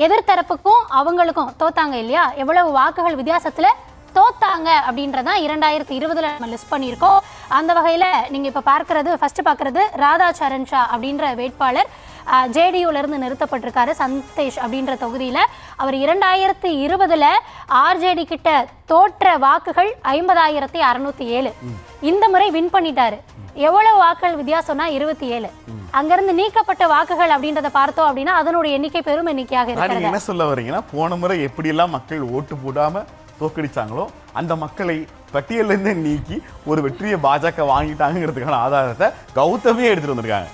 எதிர்த்தரப்புக்கும் அவங்களுக்கும் தோத்தாங்க இல்லையா, எவ்வளவு வாக்குகள் வித்தியாசத்துல தோத்தாங்க அப்படின்றதான் 2020ல நம்ம லிஸ்ட் பண்ணியிருக்கோம். அந்த வகையில் நீங்கள் இப்போ பார்க்கறது, ஃபர்ஸ்ட் பார்க்கறது ராதா சரண் ஷா அப்படின்ற வேட்பாளர் ஜேடியூல இருந்து நிறுத்தப்பட்டிருக்காரு. சந்தேஷ் அப்படின்ற தொகுதியில் அவர் 2020ல ஆர்ஜேடி கிட்ட தோற்ற வாக்குகள் 50,607. இந்த முறை வின் பண்ணிட்டாரு. எவ்வளவு வாக்குகள் வித்தியாசம்னா 27. அங்கிருந்து நீக்கப்பட்ட வாக்குகள் அப்படின்றத பார்த்தோம் அப்படின்னா அதனுடைய எண்ணிக்கை பெரும் எண்ணிக்கையாக இருக்கிறது. என்ன சொல்ல வரீங்கன்னா, போன முறை எப்படியெல்லாம் மக்கள் ஓட்டு போடாம தோக்கடிச்சாங்களோ அந்த மக்களை பட்டியலிருந்து நீக்கி ஒரு வெற்றியை பாஜக வாங்கிட்டாங்கிறதுக்கான ஆதாரத்தை கௌதமே எடுத்துட்டு வந்திருக்காங்க.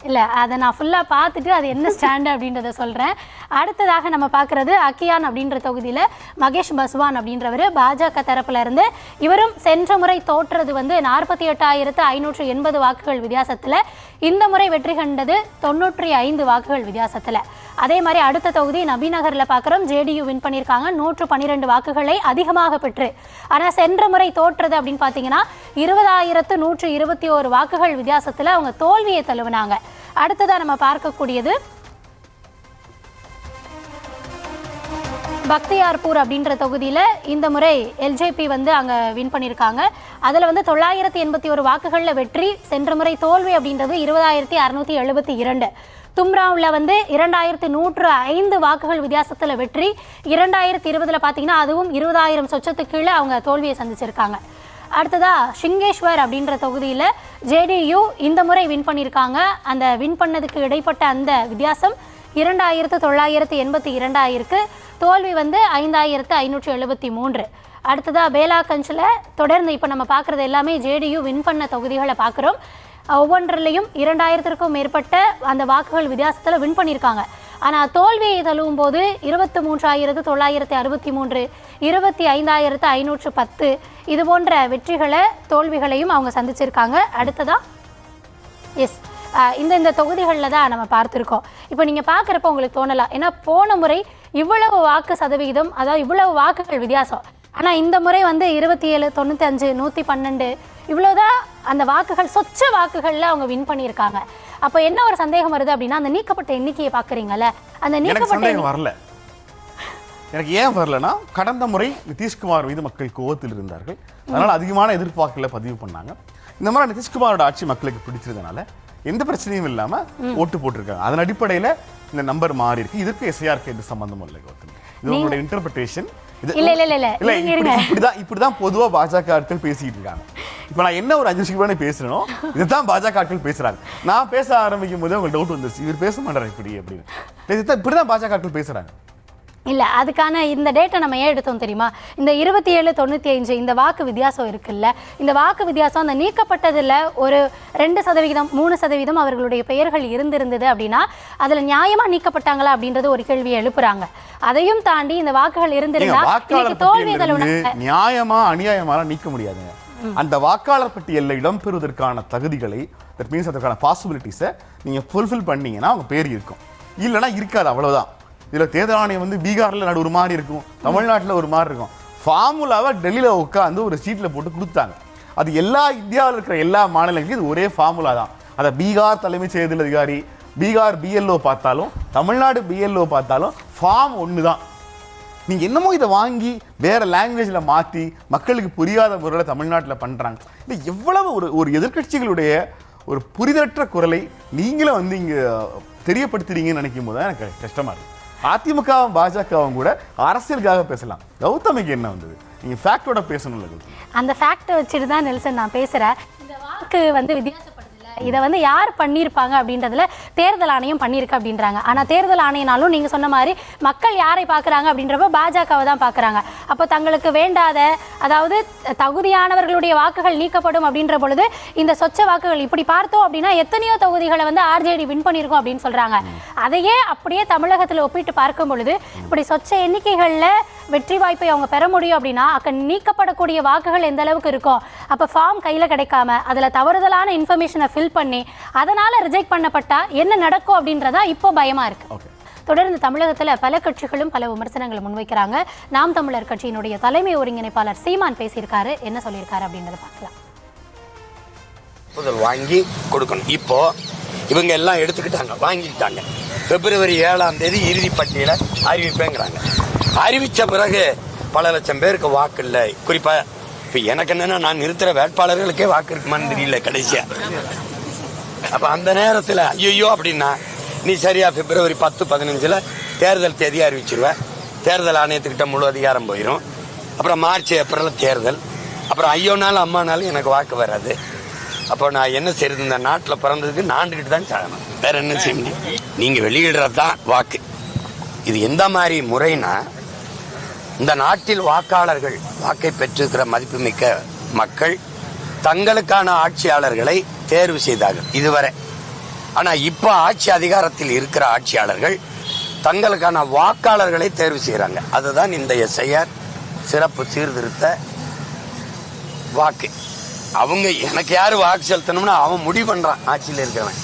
இல்லை, அதை நான் ஃபுல்லாக பார்த்துட்டு அது என்ன ஸ்டாண்டு அப்படின்றத சொல்கிறேன். அடுத்ததாக நம்ம பார்க்குறது அக்கியான் அப்படின்ற தொகுதியில் மகேஷ் பஸ்வான் அப்படின்றவர் பாஜக தரப்புல இருந்து. இவரும் சென்ற முறை தோற்றது வந்து 48,580 வாக்குகள் வித்தியாசத்தில். இந்த முறை வெற்றி கண்டது 95 வாக்குகள் வித்தியாசத்தில். அதே மாதிரி அடுத்த தொகுதி நபிநகரில் பார்க்குறோம், ஜேடியு வின் பண்ணியிருக்காங்க 112 வாக்குகளை அதிகமாக பெற்று. ஆனால் சென்ற முறை தோற்றது அப்படின்னு பார்த்தீங்கன்னா 20,121 வாக்குகள் வித்தியாசத்தில் அவங்க தோல்வியை தழுவினாங்க. அடுத்ததாக நம்ம பார்க்கக்கூடியது பக்தியார்பூர் அப்படின்ற தொகுதியில் இந்த முறை எல்ஜேபி வந்து அங்கே வின் பண்ணியிருக்காங்க. அதில் வந்து 981 வாக்குகளில் வெற்றி. சென்ற முறை தோல்வி அப்படின்றது 20,672. தும்ராவில் வந்து 2,105 வாக்குகள் வித்தியாசத்தில் வெற்றி. 2020ல் பார்த்தீங்கன்னா அதுவும் 20,000 சொச்சத்துக்கு கீழே அவங்க தோல்வியை சந்திச்சிருக்காங்க. அடுத்ததா சிங்கேஸ்வர் அப்படின்ற தொகுதியில் ஜேடியு இந்த முறை வின் பண்ணியிருக்காங்க. அந்த வின் பண்ணதுக்கு இடைப்பட்ட அந்த வித்தியாசம் 2,982 தோல்வி வந்து 5,573. அடுத்ததா பேலாகஞ்சில் தொடர்ந்து இப்போ நம்ம பார்க்குறது எல்லாமே ஜேடியு வின் பண்ண தொகுதிகளை பார்க்குறோம். ஒவ்வொன்றிலையும் 2,000க்கும் மேற்பட்ட அந்த வாக்குகள் வித்தியாசத்தில் வின் பண்ணியிருக்காங்க. ஆனால் தோல்வியை தழுவும் போது 23,963, 25,510 இது போன்ற வெற்றிகளை தோல்விகளையும் அவங்க சந்திச்சிருக்காங்க. அடுத்ததா இந்த தொகுதிகளில் தான் நம்ம பார்த்துருக்கோம். இப்போ நீங்கள் பார்க்குறப்ப உங்களுக்கு தோணலாம், ஏன்னா போன முறை இவ்வளவு வாக்கு சதவிகிதம், அதாவது இவ்வளவு வாக்குகள் வித்தியாசம், ஆனால் இந்த முறை வந்து 27, 95, 112 இவ்வளோதான் அந்த வாக்குகள், சொச்ச வாக்குகளில் அவங்க வின் பண்ணியிருக்காங்க. அப்போ என்ன ஒரு சந்தேகம் வருது அப்படின்னா, அந்த நீக்கப்பட்ட எண்ணிக்கையை பார்க்குறீங்கல்ல, அந்த நீக்கப்பட்ட வரல. எனக்கு ஏன் வரலன்னா, கடந்த முறை நிதிஷ்குமார் மீது மக்கள் கோவத்தில் இருந்தார்கள், அதனால் அதிகமான எதிர்பார்ப்புகளை பதிவு பண்ணாங்க. இந்த மாதிரி நிதிஷ்குமாரோட ஆட்சி மக்களுக்கு பிடிச்சிருந்தனால எந்த பிரச்சனையும் இல்லாம ஓட்டு போட்டிருக்காங்க. அதன் அடிப்படையில் இந்த நம்பர் மாறி இருக்கு. இதற்கு எஸ்ஐஆருக்கு எந்த சம்பந்தமும் இல்லை கௌதம். இது உங்களுடைய இன்டர்பிரேஷன். இப்படிதான் பொதுவா பாஜக ஆட்கள் பேசிட்டு இருக்காங்க. இப்ப நான் என்ன ஒரு 5 நிமிஷம் பேசுறேனோ இதுதான் பாஜக ஆட்கள் பேசுறாங்க. நான் பேச ஆரம்பிக்கும் போது உங்களுக்கு டவுட் வந்துருச்சு, இவர் பேச மாட்டாரு இப்படி அப்படின்னு. இப்படிதான் பாஜக ஆட்கள் பேசுறாங்க. இல்லை, அதுக்கான இந்த டேட்டை நம்ம ஏன் எடுத்தோம் தெரியுமா? இந்த 27-95 இந்த வாக்கு வித்தியாசம் இருக்குல்ல, இந்த வாக்கு வித்தியாசம் அந்த நீக்கப்பட்டதில் ஒரு 2%, 3% அவர்களுடைய பெயர்கள் இருந்திருந்தது அப்படின்னா அதில் நியாயமாக நீக்கப்பட்டாங்களா அப்படின்றது ஒரு கேள்வியை எழுப்புறாங்க. அதையும் தாண்டி இந்த வாக்குகள் இருந்திருந்தா தோல்வி நியாயமா அநியாயமாக நீக்க முடியாதுங்க. அந்த வாக்காளர் பட்டியலில் இடம்பெறுவதற்கான தகுதிகளை, தட் மீன்ஸ் அதற்கான பாசிபிலிட்டிஸை நீங்கள் ஃபுல்ஃபில் பண்ணீங்கன்னா அவங்க பேர் இருக்கும், இல்லைன்னா இருக்காது, அவ்வளோதான். இதில் தேர்தல் ஆணையம் வந்து பீகாரில் ஒரு மாதிரி இருக்கும், தமிழ்நாட்டில் ஒரு மாதிரி இருக்கும். ஃபார்முலாவை டெல்லியில் உட்காந்து ஒரு சீட்டில் போட்டு கொடுத்தாங்க. அது எல்லா இந்தியாவில் இருக்கிற எல்லா மாநிலங்களுக்கும் இது ஒரே ஃபார்முலா தான். அதை பீகார் தலைமைச் தேர்தல் அதிகாரி, பீகார் BLO பார்த்தாலும், தமிழ்நாடு BLO பார்த்தாலும் ஃபார்ம் ஒன்று தான். நீங்கள் என்னமோ இதை வாங்கி வேறு லாங்குவேஜில் மாற்றி மக்களுக்கு புரியாத முறையில் தமிழ்நாட்டில் பண்ணுறாங்க. இல்லை எவ்வளவு ஒரு எதிர்க்கட்சிகளுடைய ஒரு புரிதற்ற குரலை நீங்களும் வந்து இங்கே தெரியப்படுத்துறீங்கன்னு நினைக்கும் போது தான் எனக்கு கஷ்டமாக இருக்குது. அதிமுகவும் பாஜகவும் கூட அரசியலுக்காக பேசலாம். கௌதமிக்கு என்ன வந்தது? நீங்கள் ஃபேக்டோட பேசணும்ல. அந்த ஃபேக்டை வச்சுட்டு தான் நெல்சன் நான் பேசுகிறேன். இந்த வாக்கு வந்து வித்தியாசப்படுதில்லை. இதை வந்து யார் பண்ணியிருப்பாங்க அப்படின்றதுல தேர்தல் ஆணையம் பண்ணியிருக்கு அப்படின்றாங்க. ஆனால் தேர்தல் ஆணையனாலும் நீங்கள் சொன்ன மாதிரி மக்கள் யாரை பார்க்குறாங்க அப்படின்றப்ப பாஜகவை தான் பார்க்குறாங்க. அப்போ தங்களுக்கு வேண்டாத, அதாவது தகுதியானவர்களுடைய வாக்குகள் நீக்கப்படும் அப்படின்ற பொழுது இந்த சொச்ச வாக்குகள் இப்படி பார்த்தோம் அப்படின்னா எத்தனையோ தொகுதிகளை வந்து RJD வின் பண்ணியிருக்கோம் அப்படின்னு சொல்கிறாங்க. அதையே அப்படியே தமிழகத்தில் ஒப்பிட்டு பார்க்கும் பொழுது இப்படி சொச்ச எண்ணிக்கைகளில் வெற்றி வாய்ப்பை அவங்க பெற முடியும் அப்படின்னா நீக்கப்படக்கூடிய வாக்குகள் எந்த அளவுக்கு இருக்கும். அப்போ ஃபார்ம் கையில் கிடைக்காம அதில் தவறுதலான இன்ஃபர்மேஷனை ஃபில் பண்ணி அதனால் ரிஜெக்ட் பண்ணப்பட்டா என்ன நடக்கும் அப்படின்றதா இப்போ பயமாக இருக்குது. தொடர்ந்து தமிழகத்தில் பல கட்சிகளும் பல விமர்சனங்களை முன்வைக்கிறாங்க. நாம் தமிழர் கட்சியினுடைய தலைமை ஒருங்கிணைப்பாளர் சீமான் பேசியிருக்காரு. என்ன சொல்லியிருக்காரு அப்படின்றத பார்க்கலாம். முதல் வாங்கி கொடுக்கணும். இப்போ இவங்க எல்லாம் எடுத்துக்கிட்டாங்க, வாங்கிக்கிட்டாங்க. February 7 இறுதி பட்டியலை அறிவிப்பேங்கிறாங்க. அறிவித்த பிறகு பல லட்சம் பேருக்கு வாக்கு இல்லை. குறிப்பாக இப்போ எனக்கு என்னன்னா, நான் நிறுத்துற வேட்பாளர்களுக்கே வாக்கு இருக்குமான்னு தெரியல கடைசியா. அப்போ அந்த நேரத்தில் ஐயோ அப்படின்னா நீ சரியா February 10-15 தேர்தல் தேதி அறிவிச்சிருவேன். தேர்தல் ஆணையத்துக்கிட்ட முழு அதிகாரம் போயிடும். அப்புறம் March April தேர்தல். அப்புறம் ஐயோனாலும் அம்மானாலும் எனக்கு வாக்கு வராது. அப்போ நான் என்ன செய்யறது? இந்த நாட்டில் பிறந்ததுக்கு நாண்டுகிட்டு தான் சாகணும், வேற என்ன செய்ய முடியும்? நீங்கள் வெளியிடுறது தான் வாக்கு. இது எந்த மாதிரி முறைனா, இந்த நாட்டில் வாக்காளர்கள் வாக்கை பெற்றிருக்கிற மதிப்புமிக்க மக்கள் தங்களுக்கான ஆட்சியாளர்களை தேர்வு செய்தார்கள் இதுவரை. ஆனால் இப்போ ஆட்சி அதிகாரத்தில் இருக்கிற ஆட்சியாளர்கள் தங்களுக்கான வாக்காளர்களை தேர்வு செய்கிறாங்க. அதுதான் இந்த SIR சிறப்பு சீர்திருத்த வாக்கு. அவங்க எனக்கு யாரு வாக்கு செலுத்தணும்னு அவன் முடிவு பண்றான், ஆட்சியில் இருக்கிறவன்.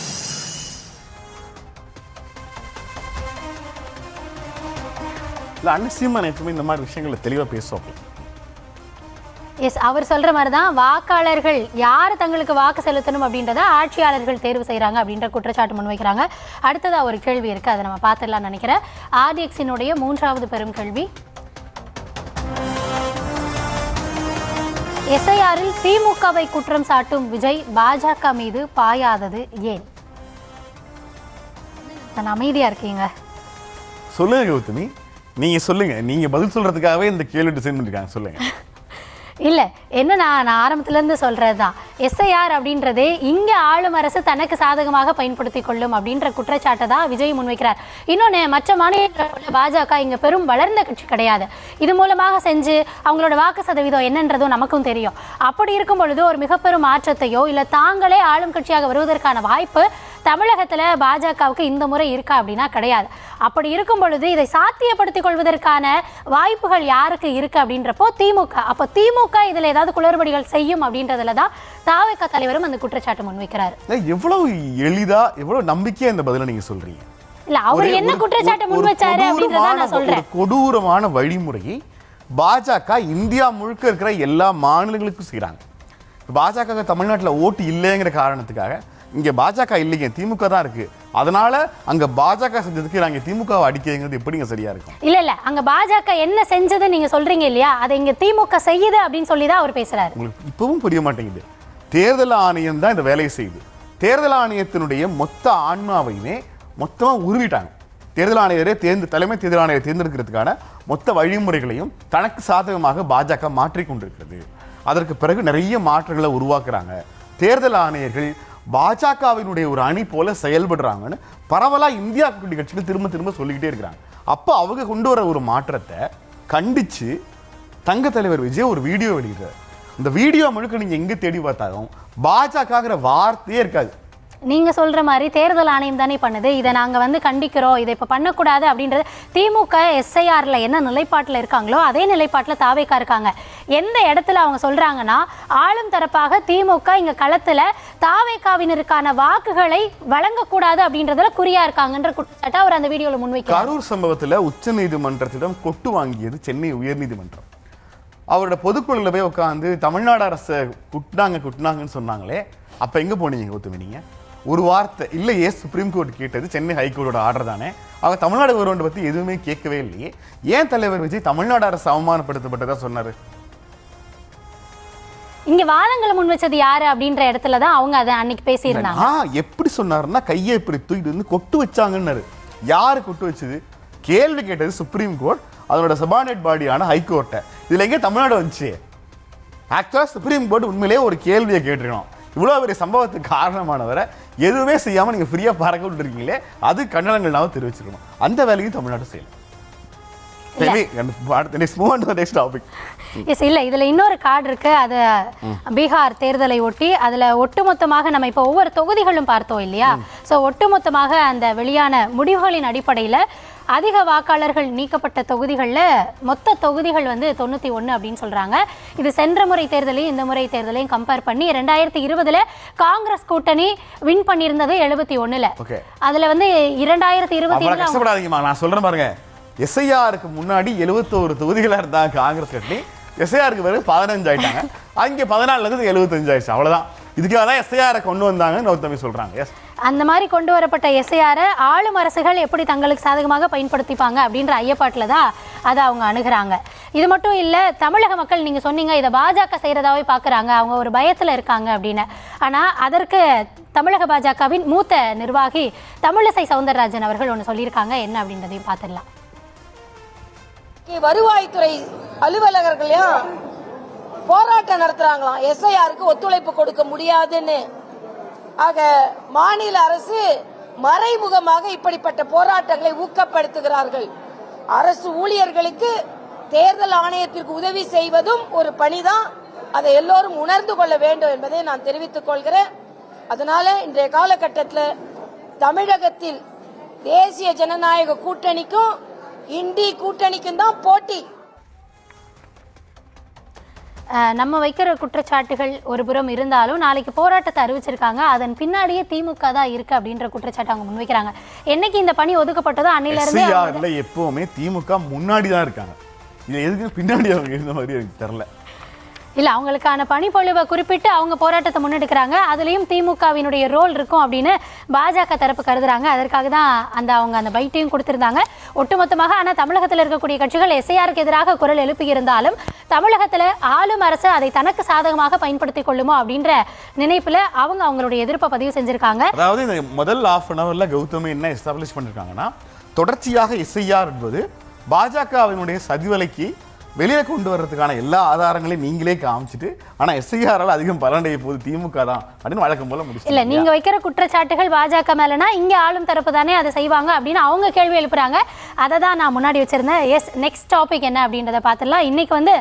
இல்லை அண்ணன் சீமான் எப்பவுமே இந்த மாதிரி விஷயங்களை தெளிவாக பேசுவாங்க. எஸ், அவர் சொல்கிற மாதிரி தான் வாக்காளர்கள் யார் தங்களுக்கு வாக்கு செலுத்தணும் அப்படின்றத ஆட்சியாளர்கள் தேர்வு செய்கிறாங்க அப்படின்ற குற்றச்சாட்டு முன்வைக்கிறாங்க. அடுத்ததாக ஒரு கேள்வி இருக்குது, அதை நம்ம பார்த்துடலாம்னு நினைக்கிறேன். RDXினுடைய 3வது பெரும் கேள்வி, SIRல் திமுகவை குற்றம் சாட்டும் விஜய் பாஜக மீது பாயாதது ஏன்? நான் அமைதியாக இருக்கீங்க. சொல்லுங்க கௌதமி, நீங்கள் சொல்லுங்கள். நீங்கள் பதில் சொல்கிறதுக்காகவே இந்த கேள்வி டிசைன் பண்ணியிருக்காங்க, சொல்லுங்கள். இல்லை, என்ன நான் ஆரம்பத்துலேருந்து சொல்கிறது தான், SIR அப்படின்றதே இங்கே ஆளும் அரசு தனக்கு சாதகமாக பயன்படுத்தி கொள்ளும் அப்படின்ற குற்றச்சாட்டை தான் விஜய் முன்வைக்கிறார். இன்னொன்று, மற்ற மாநிலங்களில் பாஜக இங்கே பெரும் வளர்ந்த கட்சி கிடையாது. இது மூலமாக செஞ்சு அவங்களோட வாக்கு சதவீதம் என்னன்றதும் நமக்கும் தெரியும். அப்படி இருக்கும் பொழுது ஒரு மிக பெரும் மாற்றத்தையோ இல்லை தாங்களே ஆளும் கட்சியாக வருவதற்கான வாய்ப்பு தமிழகத்தில் பாஜகவுக்கு இந்த முறை இருக்கா அப்படின்னா கிடையாது. அப்படி இருக்கும் பொழுது இதை சாத்தியப்படுத்திக் கொள்வதற்கான வாய்ப்புகள் யாருக்கு இருக்கு அப்படின்றப்போ திமுக. அப்போ திமுக இதில் ஏதாவது குளறுபடிகள் செய்யும் அப்படின்றதுல தான் தாவேகா தலைவரும் அந்த குற்றச்சாட்டு முன்வைக்கிறார். எவ்வளவு எளிதா எவ்வளவு நம்பிக்கையா இந்த பதிலை நீங்க சொல்றீங்க? இல்ல, அவர் என்ன குற்றச்சாட்டு முன்வைச்சாரு அப்படின்றத நான் சொல்றேன். கொடூரமான வழிமுறையை பாஜக இந்தியா முழுக்க இருக்கிற எல்லா மாநிலங்களுக்கும் செய்யறாங்க. பாஜக தமிழ்நாட்டில் ஓட்டு இல்லைங்கிற காரணத்துக்காக இங்க பாஜக இல்லைங்க, திமுக தான் இருக்கு, அதனால அங்க பாஜக செஞ்சதுக்கு நாங்க திமுகவை அடிக்கிறதுங்கிறது எப்படிங்க சரியா இருக்கும்? இல்ல, அங்க பாஜக என்ன செஞ்சது நீங்க சொல்றீங்க இல்லையா, அதை இங்க திமுக செய்யுது அப்படின்னு சொல்லி தான் அவர் பேசுறாரு. உங்களுக்கு இப்பவும் புரிய மாட்டேங்குது. தேர்தல் ஆணையம் தான் இந்த வேலையை செய்யுது. தேர்தல் ஆணையத்தினுடைய மொத்த ஆன்மாவையுமே மொத்தமா உருவிட்டாங்க. தேர்தல் ஆணையரே தலைமை தேர்தல் ஆணையரை தேர்ந்தெடுக்கிறதுக்கான மொத்த வழிமுறைகளையும் தனக்கு சாதகமாக பாஜக மாற்றிக்கொண்டிருக்கிறது. அதற்கு பிறகு நிறைய மாற்றங்களை உருவாக்குறாங்க. தேர்தல் ஆணையர்கள் பாஜகவினுடைய ஒரு அணி போல செயல்படுறாங்கன்னு பரவலா இந்தியா கூட்டணி கட்சிகள் திரும்ப திரும்ப சொல்லிக்கிட்டே இருக்கிறாங்க. அப்போ அவங்க கொண்டு வர ஒரு மாற்றத்தை கண்டிச்சு தங்க தலைவர் விஜய் ஒரு வீடியோ வெளியிடுறார். இந்த வீடியோ முழுக்க நீங்க எங்க தேடி பார்த்தாலும் பாஜகங்கிற வார்த்தையே இருக்காது. நீங்க சொல்ற மாதிரி தேர்தல் ஆணையம் தானே பண்ணுது, இதை நாங்க கண்டிக்கிறோம், இதை இப்ப பண்ணக்கூடாது அப்படின்றது. திமுக SIRல என்ன நிலைப்பாட்டில் இருக்காங்களோ அதே நிலைப்பாட்டில் தாவேகா இருக்காங்க. எந்த இடத்துல அவங்க சொல்றாங்கன்னா, ஆளும் தரப்பாக திமுக இங்க களத்துல தாவேகாவினருக்கான வாக்குகளை வழங்கக்கூடாது அப்படின்றதுல குறியா இருக்காங்கன்ற குற்றச்சாட்டை அவர் அந்த வீடியோல முன்வைக்கிறார். கரூர் சம்பவத்துல உச்ச நீதிமன்றத்திடம் கொட்டு வாங்கியது சென்னை உயர்நீதிமன்றம். அவரோட பொதுக்குழுல போய் உட்காந்து தமிழ்நாடு அரசை குட்டினாங்கன்னு சொன்னாங்களே, அப்போ எங்கே போனீங்க கௌதமி? நீங்கள் ஒரு வார்த்தை இல்லையே. சுப்ரீம் கோர்ட் கேட்டது சென்னை ஹைகோர்ட்டோட ஆர்டர் தானே. அவங்க தமிழ்நாடு கவர்மெண்ட் பற்றி எதுவுமே கேட்கவே இல்லையே. ஏன் தலைவர் விஜய் தமிழ்நாடு அரசு அவமானப்படுத்தப்பட்டதா சொன்னார்? இங்க வாதங்களை முன் வச்சது யாரு அப்படின்ற இடத்துல தான் அவங்க அதை அன்னைக்கு பேசியிருந்தாங்க. எப்படி சொன்னாருன்னா, கையை இப்படி தூக்கிட்டு வந்து கொட்டு வச்சாங்கன்னாரு. யாரு கொட்டு வச்சது? கேள்வி கேட்டது சுப்ரீம் கோர்ட், அதனோட சபார்டினேட் பாடியான ஹைகோர்ட்டை. இதுல எங்கே தமிழ்நாடு வந்துச்சு? ஆக்சுவலா சுப்ரீம் கோர்ட் உண்மையிலேயே ஒரு கேள்வியை கேட்டிருக்கணும். இவ்வளோ பெரிய சம்பவத்துக்கு காரணமானவரை எதுவுமே செய்யாமல் நீங்கள் ஃப்ரீயாக பறக்க விட்டுருக்கீங்களே, அது கண்டனங்கள்னாவும் தெரிவிச்சிருக்கணும். அந்த வேலையும் தமிழ்நாடு செய்யலாம். இல்லை, இதில் இன்னொரு கார்டு இருக்கு. அது பீகார் தேர்தலை ஒட்டி அதில் ஒட்டுமொத்தமாக நம்ம இப்போ ஒவ்வொரு தொகுதிகளும் பார்த்தோம் இல்லையா? ஸோ ஒட்டுமொத்தமாக அந்த வெளியான முடிவுகளின் அடிப்படையில் அதிக வாக்காளர்கள் நீக்கப்பட்ட தொகுதிகளில் மொத்த தொகுதிகள் வந்து 91 அப்படின்னு சொல்கிறாங்க. இது சென்ற முறை தேர்தலையும் இந்த முறை தேர்தலையும் கம்பேர் பண்ணி 2020 காங்கிரஸ் கூட்டணி வின் பண்ணியிருந்தது 71. அதில் வந்து 2021 கஷ்டப்படாதீங்கம்மா, நான் சொல்கிறேன் பாருங்க. எஸ்ஐஆருக்கு முன்னாடி 71 தொகுதிகளாக இருந்தாங்க காங்கிரஸ் கட்சி. எஸ்ஐஆருக்கு பிறகு 15 ஆயிட்டாங்க. அங்கே 14 75 ஆயிடுச்சு. அவ்வளோதான். இதுக்காக தான் எஸ்ஐஆரை கொண்டு வந்தாங்கன்னு கௌதமி சொல்கிறாங்க. எஸ், அந்த மாதிரி கொண்டு வரப்பட்ட எஸ்ஐஆரை ஆளும் அரசுகள் எப்படி தங்களுக்கு சாதகமாக பயன்படுத்திப்பாங்க அப்படின்ற ஐயப்பாட்டில் தான் அதை அவங்க அணுகிறாங்க. இது மட்டும் இல்லை, தமிழக மக்கள் நீங்கள் சொன்னீங்க இதை பாஜக செய்கிறதாவே பார்க்குறாங்க, அவங்க ஒரு பயத்தில் இருக்காங்க அப்படின்னு. ஆனால் அதற்கு தமிழக பாஜகவின் மூத்த நிர்வாகி தமிழிசை சவுந்தரராஜன் அவர்கள் ஒன்று சொல்லியிருக்காங்க. என்ன அப்படின்றதையும் பார்த்துடலாம். வருவாய்த்துறை அலுவலகர்களையும் போராட்டம் நடத்துறாங்களாம், எஸ்ஐஆருக்கு ஒத்துழைப்பு கொடுக்க முடியாதுன்னு. ஆக மாநில அரசு மறைமுகமாக இப்படிப்பட்ட போராட்டங்களை ஊக்கப்படுத்துகிறார்கள். அரசு ஊழியர்களுக்கு தேர்தல் ஆணையத்திற்கு உதவி செய்வதும் ஒரு பணிதான். அதை எல்லோரும் உணர்ந்து கொள்ள வேண்டும் என்பதை நான் தெரிவித்துக் கொள்கிறேன். அதனால இன்றைய காலகட்டத்தில் தமிழகத்தில் தேசிய ஜனநாயக கூட்டணிக்கும் இண்டி கூட்டணிக்கும் தான் போட்டி. நம்ம வைக்கிற குற்றச்சாட்டுகள் ஒரு புறம் இருந்தாலும் நாளைக்கு போராட்டத்தை அறிவிச்சிருக்காங்க, அதன் பின்னாடியே திமுக தான் இருக்கு அப்படின்ற குற்றச்சாட்டு அவங்க முன்வைக்கிறாங்க. என்னைக்கு இந்த பணி ஒதுக்கப்பட்டதோ அன்னையில இருந்து எப்பவுமே திமுக முன்னாடி தான் இருக்காங்க. இது எதுக்கு பின்னாடி அவங்க இருந்த மாதிரி எனக்கு தெரியல. இல்லை, அவங்களுக்கான பணிப்பொழிவை குறிப்பிட்டு அவங்க போராட்டத்தை முன்னெடுக்கிறாங்க. அதுலேயும் திமுகவினுடைய ரோல் இருக்கும் அப்படின்னு பாஜக தரப்பு கருதுறாங்க. அதற்காக தான் அவங்க அந்த பைட்டையும் கொடுத்துருந்தாங்க ஒட்டுமொத்தமாக. ஆனால் தமிழகத்தில் இருக்கக்கூடிய கட்சிகள் எஸ்ஐஆருக்கு எதிராக குரல் எழுப்பியிருந்தாலும் தமிழகத்தில் ஆளும் அரசு அதை தனக்கு சாதகமாக பயன்படுத்திக் கொள்ளுமோ அப்படின்ற நினைப்பில் அவங்களுடைய எதிர்ப்பை பதிவு செஞ்சிருக்காங்க. அதாவது இந்த முதல் ஹாஃப் அன் ஹவர்ல கௌதமி என்ன எஸ்டாப்ளிஷ் பண்ணிருக்காங்கன்னா, தொடர்ச்சியாக எஸ்ஐஆர் என்பது பாஜகவினுடைய சதிவலைக்கு வெளியே கொண்டு வர்றதுக்கான எல்லா ஆதாரங்களையும் நீங்களே காமிச்சிட்டு, ஆனால் எஸ்ஐஆரால் அதிகம் பலனடைய போது திமுக தான் அப்படின்னு வழக்கம் போல முடிச்சு. இல்லை, நீங்கள் வைக்கிற குற்றச்சாட்டுகள் பாஜக மேலனா இங்கே ஆளும் தரப்பு தானே அதை செய்வாங்க அப்படின்னு அவங்க கேள்வி எழுப்புறாங்க. அதை தான் நான் முன்னாடி வச்சிருந்தேன். எஸ், நெக்ஸ்ட் டாபிக் என்ன அப்படின்றத பார்த்துடலாம். இன்னைக்கு வந்து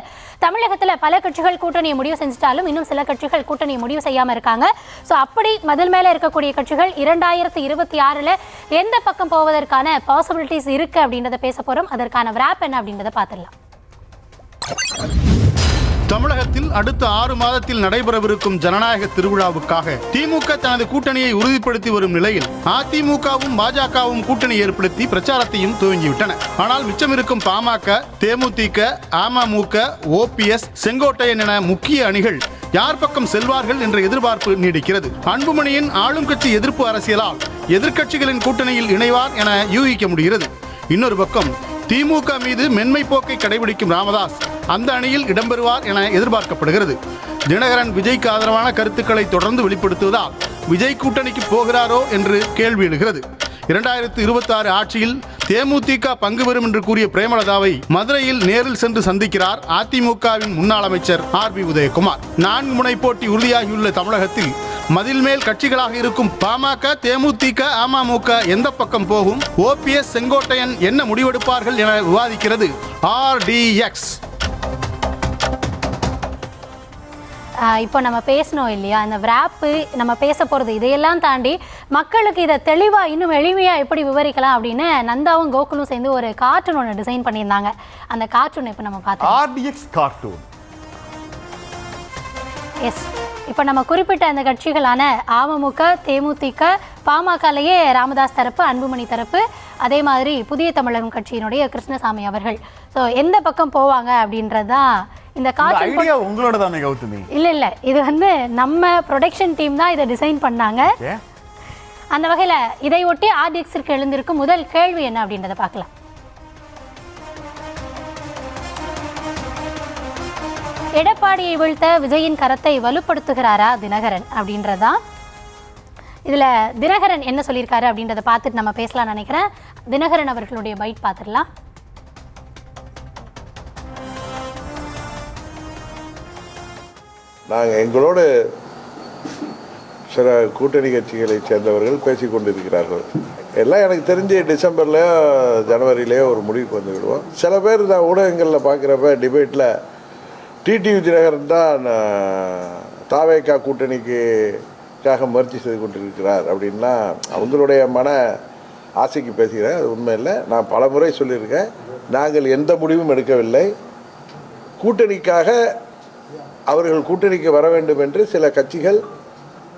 தமிழகத்தில் பல கட்சிகள் கூட்டணியை முடிவு செஞ்சுட்டாலும் இன்னும் சில கட்சிகள் கூட்டணியை முடிவு செய்யாமல் இருக்காங்க. ஸோ அப்படி முதல் மேலே இருக்கக்கூடிய கட்சிகள் 2026 எந்த பக்கம் போவதற்கான பாசிபிலிட்டிஸ் இருக்கு அப்படின்றத பேச போகிறோம். அதற்கான விராப் என்ன அப்படின்றத பார்த்துடலாம். தமிழகத்தில் அடுத்த 6 மாதத்தில் நடைபெறவிருக்கும் ஜனநாயக திருவிழாவுக்காக திமுக தனது கூட்டணியை உறுதிப்படுத்தி வரும் நிலையில் அதிமுகவும் பாஜகவும் கூட்டணி ஏற்படுத்தி பிரச்சாரத்தையும் துவங்கிவிட்டன. ஆனால் மிச்சமிருக்கும் பாமக, தேமுதிக, அமமுக, ஓபிஎஸ், செங்கோட்டையன் என முக்கிய அணிகள் யார் பக்கம் செல்வார்கள் என்ற எதிர்பார்ப்பு நீடிக்கிறது. அன்புமணியின் ஆளும் கட்சி எதிர்ப்பு அரசியலால் எதிர்க்கட்சிகளின் கூட்டணியில் இணைவார் என யூகிக்க முடிகிறது. இன்னொரு பக்கம் திமுக மீது மென்மை போக்கை கடைபிடிக்கும் ராமதாஸ் அந்த அணியில் இடம்பெறுவார் என எதிர்பார்க்கப்படுகிறது. தினகரன் விஜய்க்கு ஆதரவான கருத்துக்களை தொடர்ந்து வெளிப்படுத்துவதால் விஜய் கூட்டணிக்கு போகிறாரோ என்று கேள்வி எழுகிறது. 2026 ஆட்சியில் தேமுதிக பங்கு பெறும் என்று கூறிய பிரேமலதாவை மதுரையில் நேரில் சென்று சந்திக்கிறார் அதிமுகவின் முன்னாள் அமைச்சர் ஆர்பி உதயகுமார். 4 முனை போட்டி உறுதியாகியுள்ள தமிழகத்தில் மதில் மேல் கட்சிகளாக இருக்கும் பாமக, தேமுதிக, அமமுக எந்த பக்கம் போகும், ஓபிஎஸ், செங்கோட்டையன் என்ன முடிவெடுப்பார்கள் என விவாதிக்கிறது RDX. இப்போ நம்ம பேசணும் இல்லையா, அந்த விராப்பு நம்ம பேச போகிறது இதையெல்லாம் தாண்டி மக்களுக்கு இதை தெளிவாக இன்னும் எளிமையாக எப்படி விவரிக்கலாம் அப்படின்னு நந்தாவும் கோகுலும் சேர்ந்து ஒரு கார்ட்டூன் ஒன்று டிசைன் பண்ணியிருந்தாங்க. அந்த கார்ட்டூன் இப்போ நம்ம பார்த்தோம். RDX cartoon. எஸ், இப்போ நம்ம குறிப்பிட்ட அந்த கட்சிகளான அமமுக, தேமுதிக, பாமகலையே ராமதாஸ் தரப்பு, அன்புமணி தரப்பு, அதே மாதிரி புதிய தமிழகம் கட்சியினுடைய கிருஷ்ணசாமி அவர்கள். ஸோ எந்த பக்கம் போவாங்க அப்படின்றது தான் இந்த ஐடியா உங்களோட தானே கௌதமி? இல்ல இது வந்து நம்ம ப்ரொடக்ஷன் டீம் தான் இதை டிசைன் பண்ணாங்க. அந்த வகையில் இதை ஒட்டி ஆர்டிஎக்ஸிற்கு எழுந்திருக்கும் முதல் கேள்வி என்ன அப்படின்றத பார்க்கலாம். எடப்பாடியை வீழ்த்த விஜயின் கரத்தை வலுப்படுத்துகிறாரா தினகரன் அப்படின்றதான். இதில் தினகரன் என்ன சொல்லியிருக்காரு அப்படின்றத பார்த்துட்டு நம்ம பேசலாம்னு நினைக்கிறேன். தினகரன் அவர்களுடைய பைட் பார்த்துடலாம். நாங்கள் எங்களோடு சில கூட்டணி கட்சிகளை சேர்ந்தவர்கள் பேசிக் கொண்டிருக்கிறார்கள். எல்லாம் எனக்கு தெரிஞ்சு டிசம்பர்லேயோ ஜனவரியிலேயோ ஒரு முடிவுக்கு வந்து விடுவோம். சில பேர் நான் ஊடகங்களில் பார்க்குறப்ப டிபேட்டில் டிடிவி தினகரன் தான் தாவேகா கூட்டணிக்காக முயற்சி செய்து கொண்டிருக்கிறார் அப்படின்னா அவங்களுடைய மன ஆசைக்கு பேசுகிறேன். அது உண்மை இல்லை. நான் பல முறை சொல்லியிருக்கேன், நாங்கள் எந்த முடிவும் எடுக்கவில்லை. கூட்டணிக்காக அவர்கள் கூட்டணிக்கு வர வேண்டும் என்று சில கட்சிகள்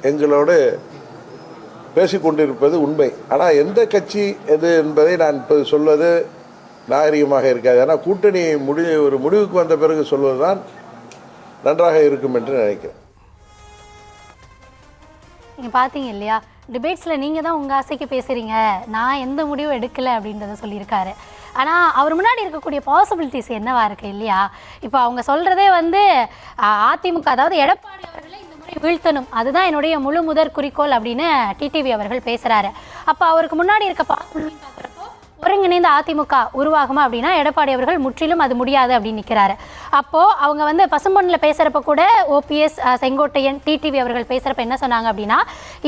எங்களோடு பேசிக்கொண்டிருப்பது உண்மை. ஆனால் எந்த கட்சி எது என்பதை நான் இப்போது சொல்வது நாகரிகமாக இருக்காது. ஆனால் கூட்டணி ஒரு முடிவுக்கு வந்த பிறகு சொல்வதுதான் நன்றாக இருக்கும் என்று நினைக்கிறேன். நீங்கள் பார்த்தீங்க இல்லையா, டிபேட்ஸில் நீங்கள் தான் உங்கள் ஆசைக்கு பேசுகிறீங்க, நான் எந்த முடிவும் எடுக்கலை அப்படின்றத சொல்லியிருக்காரு. ஆனால் அவர் முன்னாடி இருக்கக்கூடிய பாசிபிலிட்டிஸ் என்னவா இருக்குது இல்லையா? இப்போ அவங்க சொல்கிறதே வந்து அதிமுக, அதாவது எடப்பாடி அவர்களை இந்த முறை வீழ்த்தணும், அதுதான் என்னுடைய முழு முதற் குறிக்கோள் அப்படின்னு டிடிவி அவர்கள் பேசுகிறாரு. அப்போ அவருக்கு முன்னாடி இருக்க பாசிபிலிட்டி பார்க்குறப்போ ஒருங்கிணைந்த அதிமுக உருவாகுமா அப்படின்னா எடப்பாடி அவர்கள் முற்றிலும் அது முடியாது அப்படின்னு நிற்கிறாரு. அப்போது அவங்க வந்து பசும்பொன்னில் பேசுகிறப்ப கூட ஓபிஎஸ், செங்கோட்டையன், டிடிவி அவர்கள் பேசுகிறப்ப என்ன சொன்னாங்க அப்படின்னா,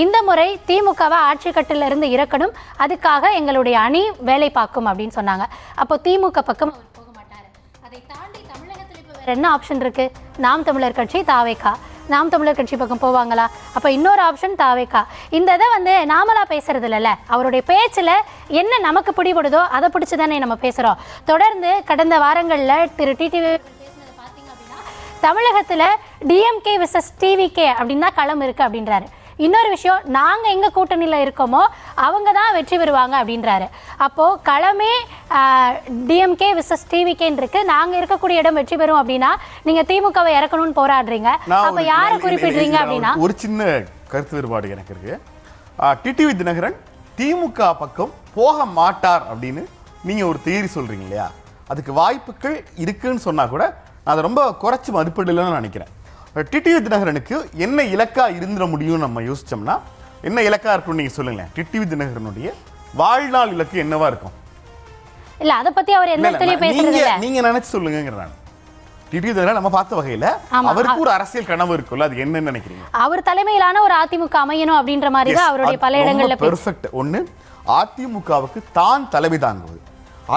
இந்த முறை திமுகவை ஆட்சி கட்டிலிருந்து இறக்கணும், அதுக்காக எங்களுடைய அணி வேலை பார்க்கும் அப்படின்னு சொன்னாங்க. அப்போ திமுக பக்கம் அவர் போக மாட்டார். அதை தாண்டி தமிழகத்தில் இப்போ வேறு என்ன ஆப்ஷன் இருக்குது? நாம் தமிழர் கட்சி, தாவேகா. நாம் தமிழர் கட்சி பக்கம் போவாங்களா? அப்போ இன்னொரு ஆப்ஷன் தாவேகா. இந்த இதை வந்து நாமளாக பேசுறது இல்லைல்ல, அவருடைய பேச்சில் என்ன நமக்கு பிடிபடுதோ அதை பிடிச்சி தானே நம்ம பேசுகிறோம். தொடர்ந்து கடந்த வாரங்களில் திரு டிடிவி பேசினதை பார்த்தீங்க அப்படின்னா, தமிழகத்தில் டிஎம்கே விசஸ் டிவிகே அப்படின்னு தான் களம் இருக்குது அப்படின்றாரு. இன்னொரு விஷயம், நாங்கள் எங்கே கூட்டணியில் இருக்கோமோ அவங்க தான் வெற்றி பெறுவாங்க அப்படின்றாரு. அப்போது களமே டிஎம்கே விசஸ் டிவிகேன்னு இருக்கு, நாங்கள் இருக்கக்கூடிய இடம் வெற்றி பெறும் அப்படின்னா நீங்கள் திமுகவை இறக்கணும்னு போராடுறீங்க. அப்போ யாரை குறிப்பிடுறீங்க அப்படின்னா? ஒரு சின்ன கருத்து வேறுபாடு எனக்கு இருக்கு. டிடிவி தினகரன் திமுக பக்கம் போக மாட்டார் அப்படின்னு நீங்கள் ஒரு தியரி சொல்கிறீங்க இல்லையா? அதுக்கு வாய்ப்புகள் இருக்குன்னு சொன்னால் கூட நான் அதை ரொம்ப குறைச்சி மதிப்பிடலன்னு நினைக்கிறேன். டிடிவி தினகரனுக்கு என்ன இலக்கா இருந்துட முடியும்னு நம்ம யோசிச்சோம்னா என்ன இலக்கா இருக்கும்னு நீங்க சொல்லுங்களேன். டிடிவி தினகரனுடைய வாழ்நாள் இலக்கு என்னவா இருக்கும்? இல்ல அதை பத்தி அவர் எந்த இடத்துலயும் பேசுறது இல்ல, நீங்க நினைச்சு சொல்லுங்கங்கறான். டிடிவி தினகரன் நம்ம பார்த்த வகையில அவருக்கு ஒரு அரசியல் கனவு இருக்குல்ல, அது என்னன்னு நினைக்கிறீங்க? அவர் தலைமையிலான ஒரு அதிமுக அமையணும் அப்படின்ற மாதிரி தான் அவருடைய பல இடங்கள்ல பெர்ஃபெக்ட். ஒன்னு, அதிமுகவுக்கு தான் தலைமை தாங்குவது,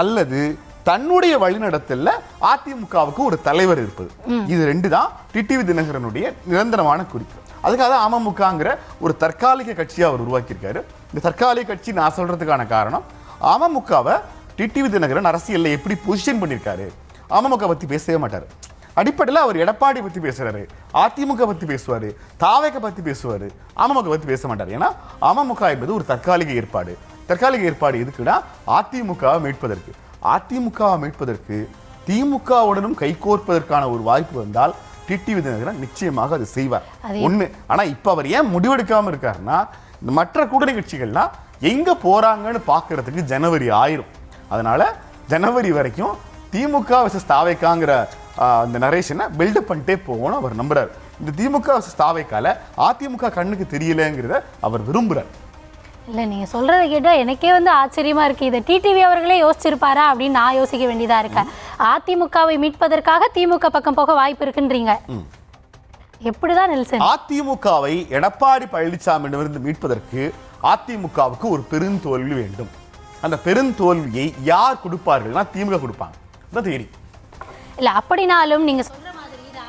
அல்லது தன்னுடைய வழிநடத்தல அதிமுகவுக்கு ஒரு தலைவர் இருப்பது. இது ரெண்டு தான் டிடிவி தினகரனுடைய நிரந்தரமான குறிப்பு. அதுக்காக அமமுகங்கிற ஒரு தற்காலிக கட்சியை அவர் உருவாக்கியிருக்காரு. இந்த தற்காலிக கட்சி நான் சொல்றதுக்கான காரணம், அமமுகவை டிடிவி தினகரன் அரசியல்ல எப்படி பொசிஷன் பண்ணியிருக்காரு. அமமுக பத்தி பேசவே மாட்டாரு. அடிப்படையில் அவர் எடப்பாடி பத்தி பேசுறாரு, அதிமுக பத்தி பேசுவாரு, தாவேக பத்தி பேசுவாரு, அமமுக பத்தி பேச மாட்டாரு. ஏன்னா அமமுக என்பது ஒரு தற்காலிக ஏற்பாடு. தற்காலிக ஏற்பாடு எதுக்குன்னா அதிமுகவை மீட்பதற்கு. அதிமுகவை மீட்பதற்கு திமுகவுடனும் கைகோர்ப்பதற்கான ஒரு வாய்ப்பு வந்தால் டிடிவி தினகரன் நிச்சயமாக அது செய்வார். ஒண்ணு. ஆனா இப்ப அவர் ஏன் முடிவெடுக்காம இருக்காருன்னா, இந்த மற்ற கூட்டணி கட்சிகள்லாம் எங்க போறாங்கன்னு பாக்குறதுக்கு ஜனவரி ஆயிரும். அதனால ஜனவரி வரைக்கும் திமுக வர்சஸ் தாவேகாங்கிற அந்த நரேஷனை பில்டப் பண்ணிட்டே போகணும் அவர் நம்புறாரு. இந்த திமுக வர்சஸ் தாவேகால அதிமுக கண்ணுக்கு தெரியலங்கிறத அவர் விரும்புறார். இல்லை, நீங்கள் சொல்கிறத கேட்டால் எனக்கே வந்து ஆச்சரியமாக இருக்குது. இதை டிடிவி அவர்களே யோசிச்சிருப்பாரா அப்படின்னு நான் யோசிக்க வேண்டியதாக இருக்கேன். அதிமுகவை மீட்பதற்காக திமுக பக்கம் போக வாய்ப்பு இருக்குன்றீங்க. எப்படிதான் நெல்சன்? அதிமுகவை எடப்பாடி பழனிசாமியிடமிருந்து மீட்பதற்கு அதிமுகவுக்கு ஒரு பெருந்தோல்வி வேண்டும். அந்த பெருந்தோல்வியை யார் கொடுப்பார்கள்னா திமுக கொடுப்பாங்க. இல்லை, அப்படினாலும் நீங்கள் சொல்ற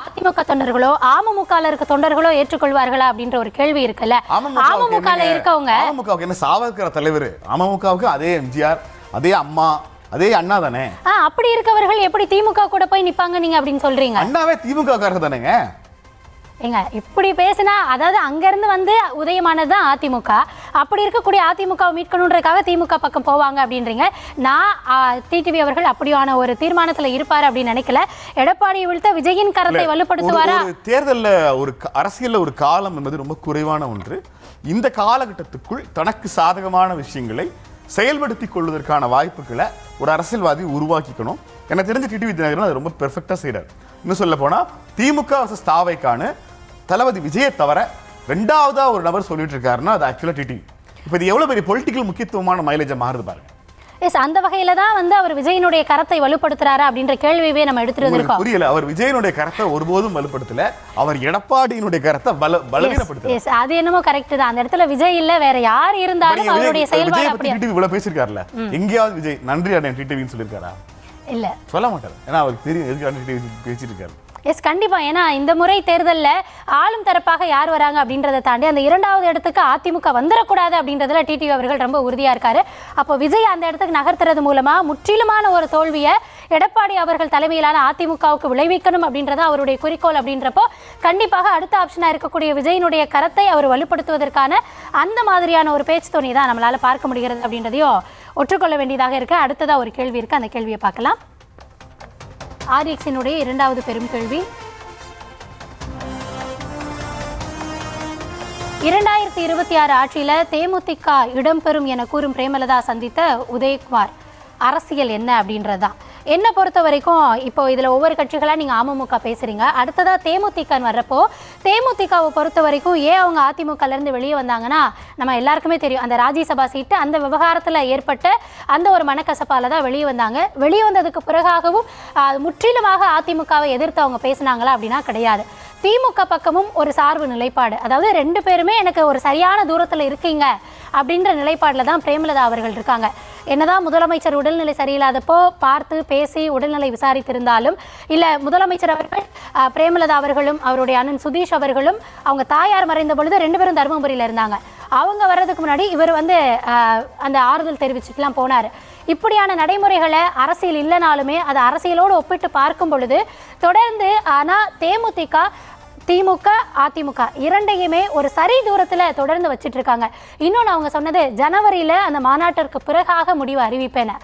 அதிமுக தொண்டர்களோ அமமுகல இருக்க தொண்டர்களோ ஏற்றுக்கொள்வார்களா அப்படின்ற ஒரு கேள்வி இருக்குல்ல. அமமுகல இருக்கவங்க, அமமுகவுக்கு என்ன சாவர்கர் தலைவர், அமமுகவுக்கு அதே எம்ஜிஆர், அதே அம்மா, அதே அண்ணா தானே. அப்படி இருக்கவர்கள் எப்படி திமுக கூட போய் நிப்பாங்க நீங்க அப்படின்னு சொல்றீங்க? அண்ணாவே திமுக காரர் தானேங்க. ஏங்க இப்படி பேசினா, அதாவது அங்கேருந்து வந்து உதயமானது தான் அதிமுக. அப்படி இருக்கக்கூடிய அதிமுகவை மீட்கணுன்றதுக்காக திமுக பக்கம் போவாங்க அப்படின்றீங்க. நான் டிடிவி அவர்கள் அப்படியான ஒரு தீர்மானத்தில் இருப்பார் அப்படின்னு நினைக்கல. எடப்பாடியை வீழ்த்த விஜயின் கரத்தை வலுப்படுத்துவாரா? தேர்தலில் ஒரு அரசியலில் ஒரு காலம் என்பது ரொம்ப குறைவான ஒன்று. இந்த காலகட்டத்துக்குள் தனக்கு சாதகமான விஷயங்களை செயல்படுத்திக் கொள்வதற்கான வாய்ப்புகளை ஒரு அரசியல்வாதி உருவாக்கிக்கணும். எனக்கு தெரிஞ்ச டிடிவி தினகரன் அது ரொம்ப பெர்ஃபெக்டாக செய்கிறார். இன்னும் சொல்ல போனால் திமுக வர்சஸ் தாவைக்கான தளபதி விஜயை தவிர ரெண்டாவதா ஒரு நபர் சொல்லிட்டு இருக்காருன்னா அது ஆக்சுவலாக டிடிவி. இப்போ இது எவ்வளோ பெரிய பொலிட்டிக்கல் முக்கியத்துவமான மைலேஜை மாறுது பாருங்க. எஸ், அந்த வகையில தான் வந்து அவர் விஜயனுடைய கரத்தை வலுப்படுத்துறாரா அப்படின்ற கேள்வியவே நம்ம எடுத்துட்டு வந்திருக்கோம். புரியல, அவர் விஜயனுடைய கரத்தை ஒருபோதும் வலுப்படுத்தல, அவர் எடப்பாடியினுடைய கரத்தை பலவீனப்படுத்தல. எஸ், அது என்னமோ கரெக்ட் தான். அந்த இடத்துல விஜய் இல்ல, வேற யார் இருந்தாலும் அவருடைய செயல்பாடு அப்படியே. டிடிவி இவ்வளவு பேசியிருக்காருல்ல, எங்கேயாவது விஜய் நன்றி அண்ணன் டிடிவின்னு சொல்லியிருக்காரா? இல்ல, சொல்ல மாட்டாரு. ஏன்னா அவருக்கு தெரியும் எதுக்கு அண்ணன் டிடிவி பேசிட்டு இருக்காரு. எஸ், கண்டிப்பா. ஏன்னா இந்த முறை தேர்தலில் ஆளும் தரப்பாக யார் வராங்க அப்படின்றத தாண்டி அந்த இரண்டாவது இடத்துக்கு அதிமுக வந்துடக்கூடாது அப்படின்றதுல டிடிவி அவர்கள் ரொம்ப உறுதியா இருக்காரு. அப்போ விஜய் அந்த இடத்துக்கு நகர்த்துறது மூலமா முற்றிலுமான ஒரு தோல்வியை எடப்பாடி அவர்கள் தலைமையிலான அதிமுகவுக்கு விளைவிக்கணும் அப்படின்றத அவருடைய குறிக்கோள். அப்படின்றப்போ கண்டிப்பாக அடுத்த ஆப்ஷனா இருக்கக்கூடிய விஜயினுடைய கரத்தை அவர் வலுப்படுத்துவதற்கான அந்த மாதிரியான ஒரு பேச்சு துணி தான் நம்மளால பார்க்க முடிகிறது அப்படின்றதையும் ஒற்றுக்கொள்ள வேண்டியதாக இருக்கு. அடுத்ததா ஒரு கேள்வி இருக்கு, அந்த கேள்வியை பார்க்கலாம். ஆர்எக்ஸினுடைய இரண்டாவது பெரும் கேள்வி, 2026 ஆட்சியில தேமுதிக இடம்பெறும் என கூறும் பிரேமலதா சந்தித்த உதயகுமார் அரசியல் என்ன அப்படின்றதுதான். என்னை பொறுத்த வரைக்கும் இப்போ இதில் ஒவ்வொரு கட்சிகளாக நீங்கள் அமமுக பேசுகிறீங்க, அடுத்ததாக தேமுதிகன்னு வர்றப்போ தேமுதிகவை பொறுத்த வரைக்கும் ஏன் அவங்க அதிமுகலேருந்து வெளியே வந்தாங்கன்னா நம்ம எல்லாருக்குமே தெரியும். அந்த ராஜ்யசபா சீட்டு அந்த விவகாரத்தில் ஏற்பட்ட அந்த ஒரு மனக்கசப்பால் தான் வெளியே வந்தாங்க. வெளியே வந்ததுக்கு பிறகாகவும் முற்றிலுமாக அதிமுகவை எதிர்த்து அவங்க பேசினாங்களா அப்படின்னா கிடையாது. திமுக பக்கமும் ஒரு சார்பு நிலைப்பாடு, அதாவது ரெண்டு பேருமே எனக்கு ஒரு சரியான தூரத்தில் இருக்கீங்க அப்படின்ற நிலைப்பாடில் தான் பிரேமலதா அவர்கள் இருக்காங்க. என்னதான் முதலமைச்சர் உடல்நிலை சரியில்லாதப்போ பார்த்து பேசி உடல்நிலை விசாரித்திருந்தாலும், இல்லை முதலமைச்சர் அவர்கள் பிரேமலதா அவர்களும் அவருடைய அண்ணன் சுதீஷ் அவர்களும் அவங்க தாயார் மறைந்த பொழுது ரெண்டு பேரும் தருமபுரியில் இருந்தாங்க. அவங்க வர்றதுக்கு முன்னாடி இவர் வந்து அந்த ஆறுதல் தெரிவிச்சுட்டுலாம் போனார். இப்படியான நடைமுறைகளை அரசியல் இல்லைனாலுமே அதை அரசியலோடு ஒப்பிட்டு பார்க்கும் பொழுது தொடர்ந்து ஆனால் திமுக அதிமுக இரண்டையுமே ஒரு சரி தூரத்தில் தொடர்ந்து வச்சுட்டு இருக்காங்க. இன்னொன்று அவங்க சொன்னது ஜனவரியில் அந்த மாநாட்டிற்கு பிறகாக முடிவு அறிவிப்பேன்.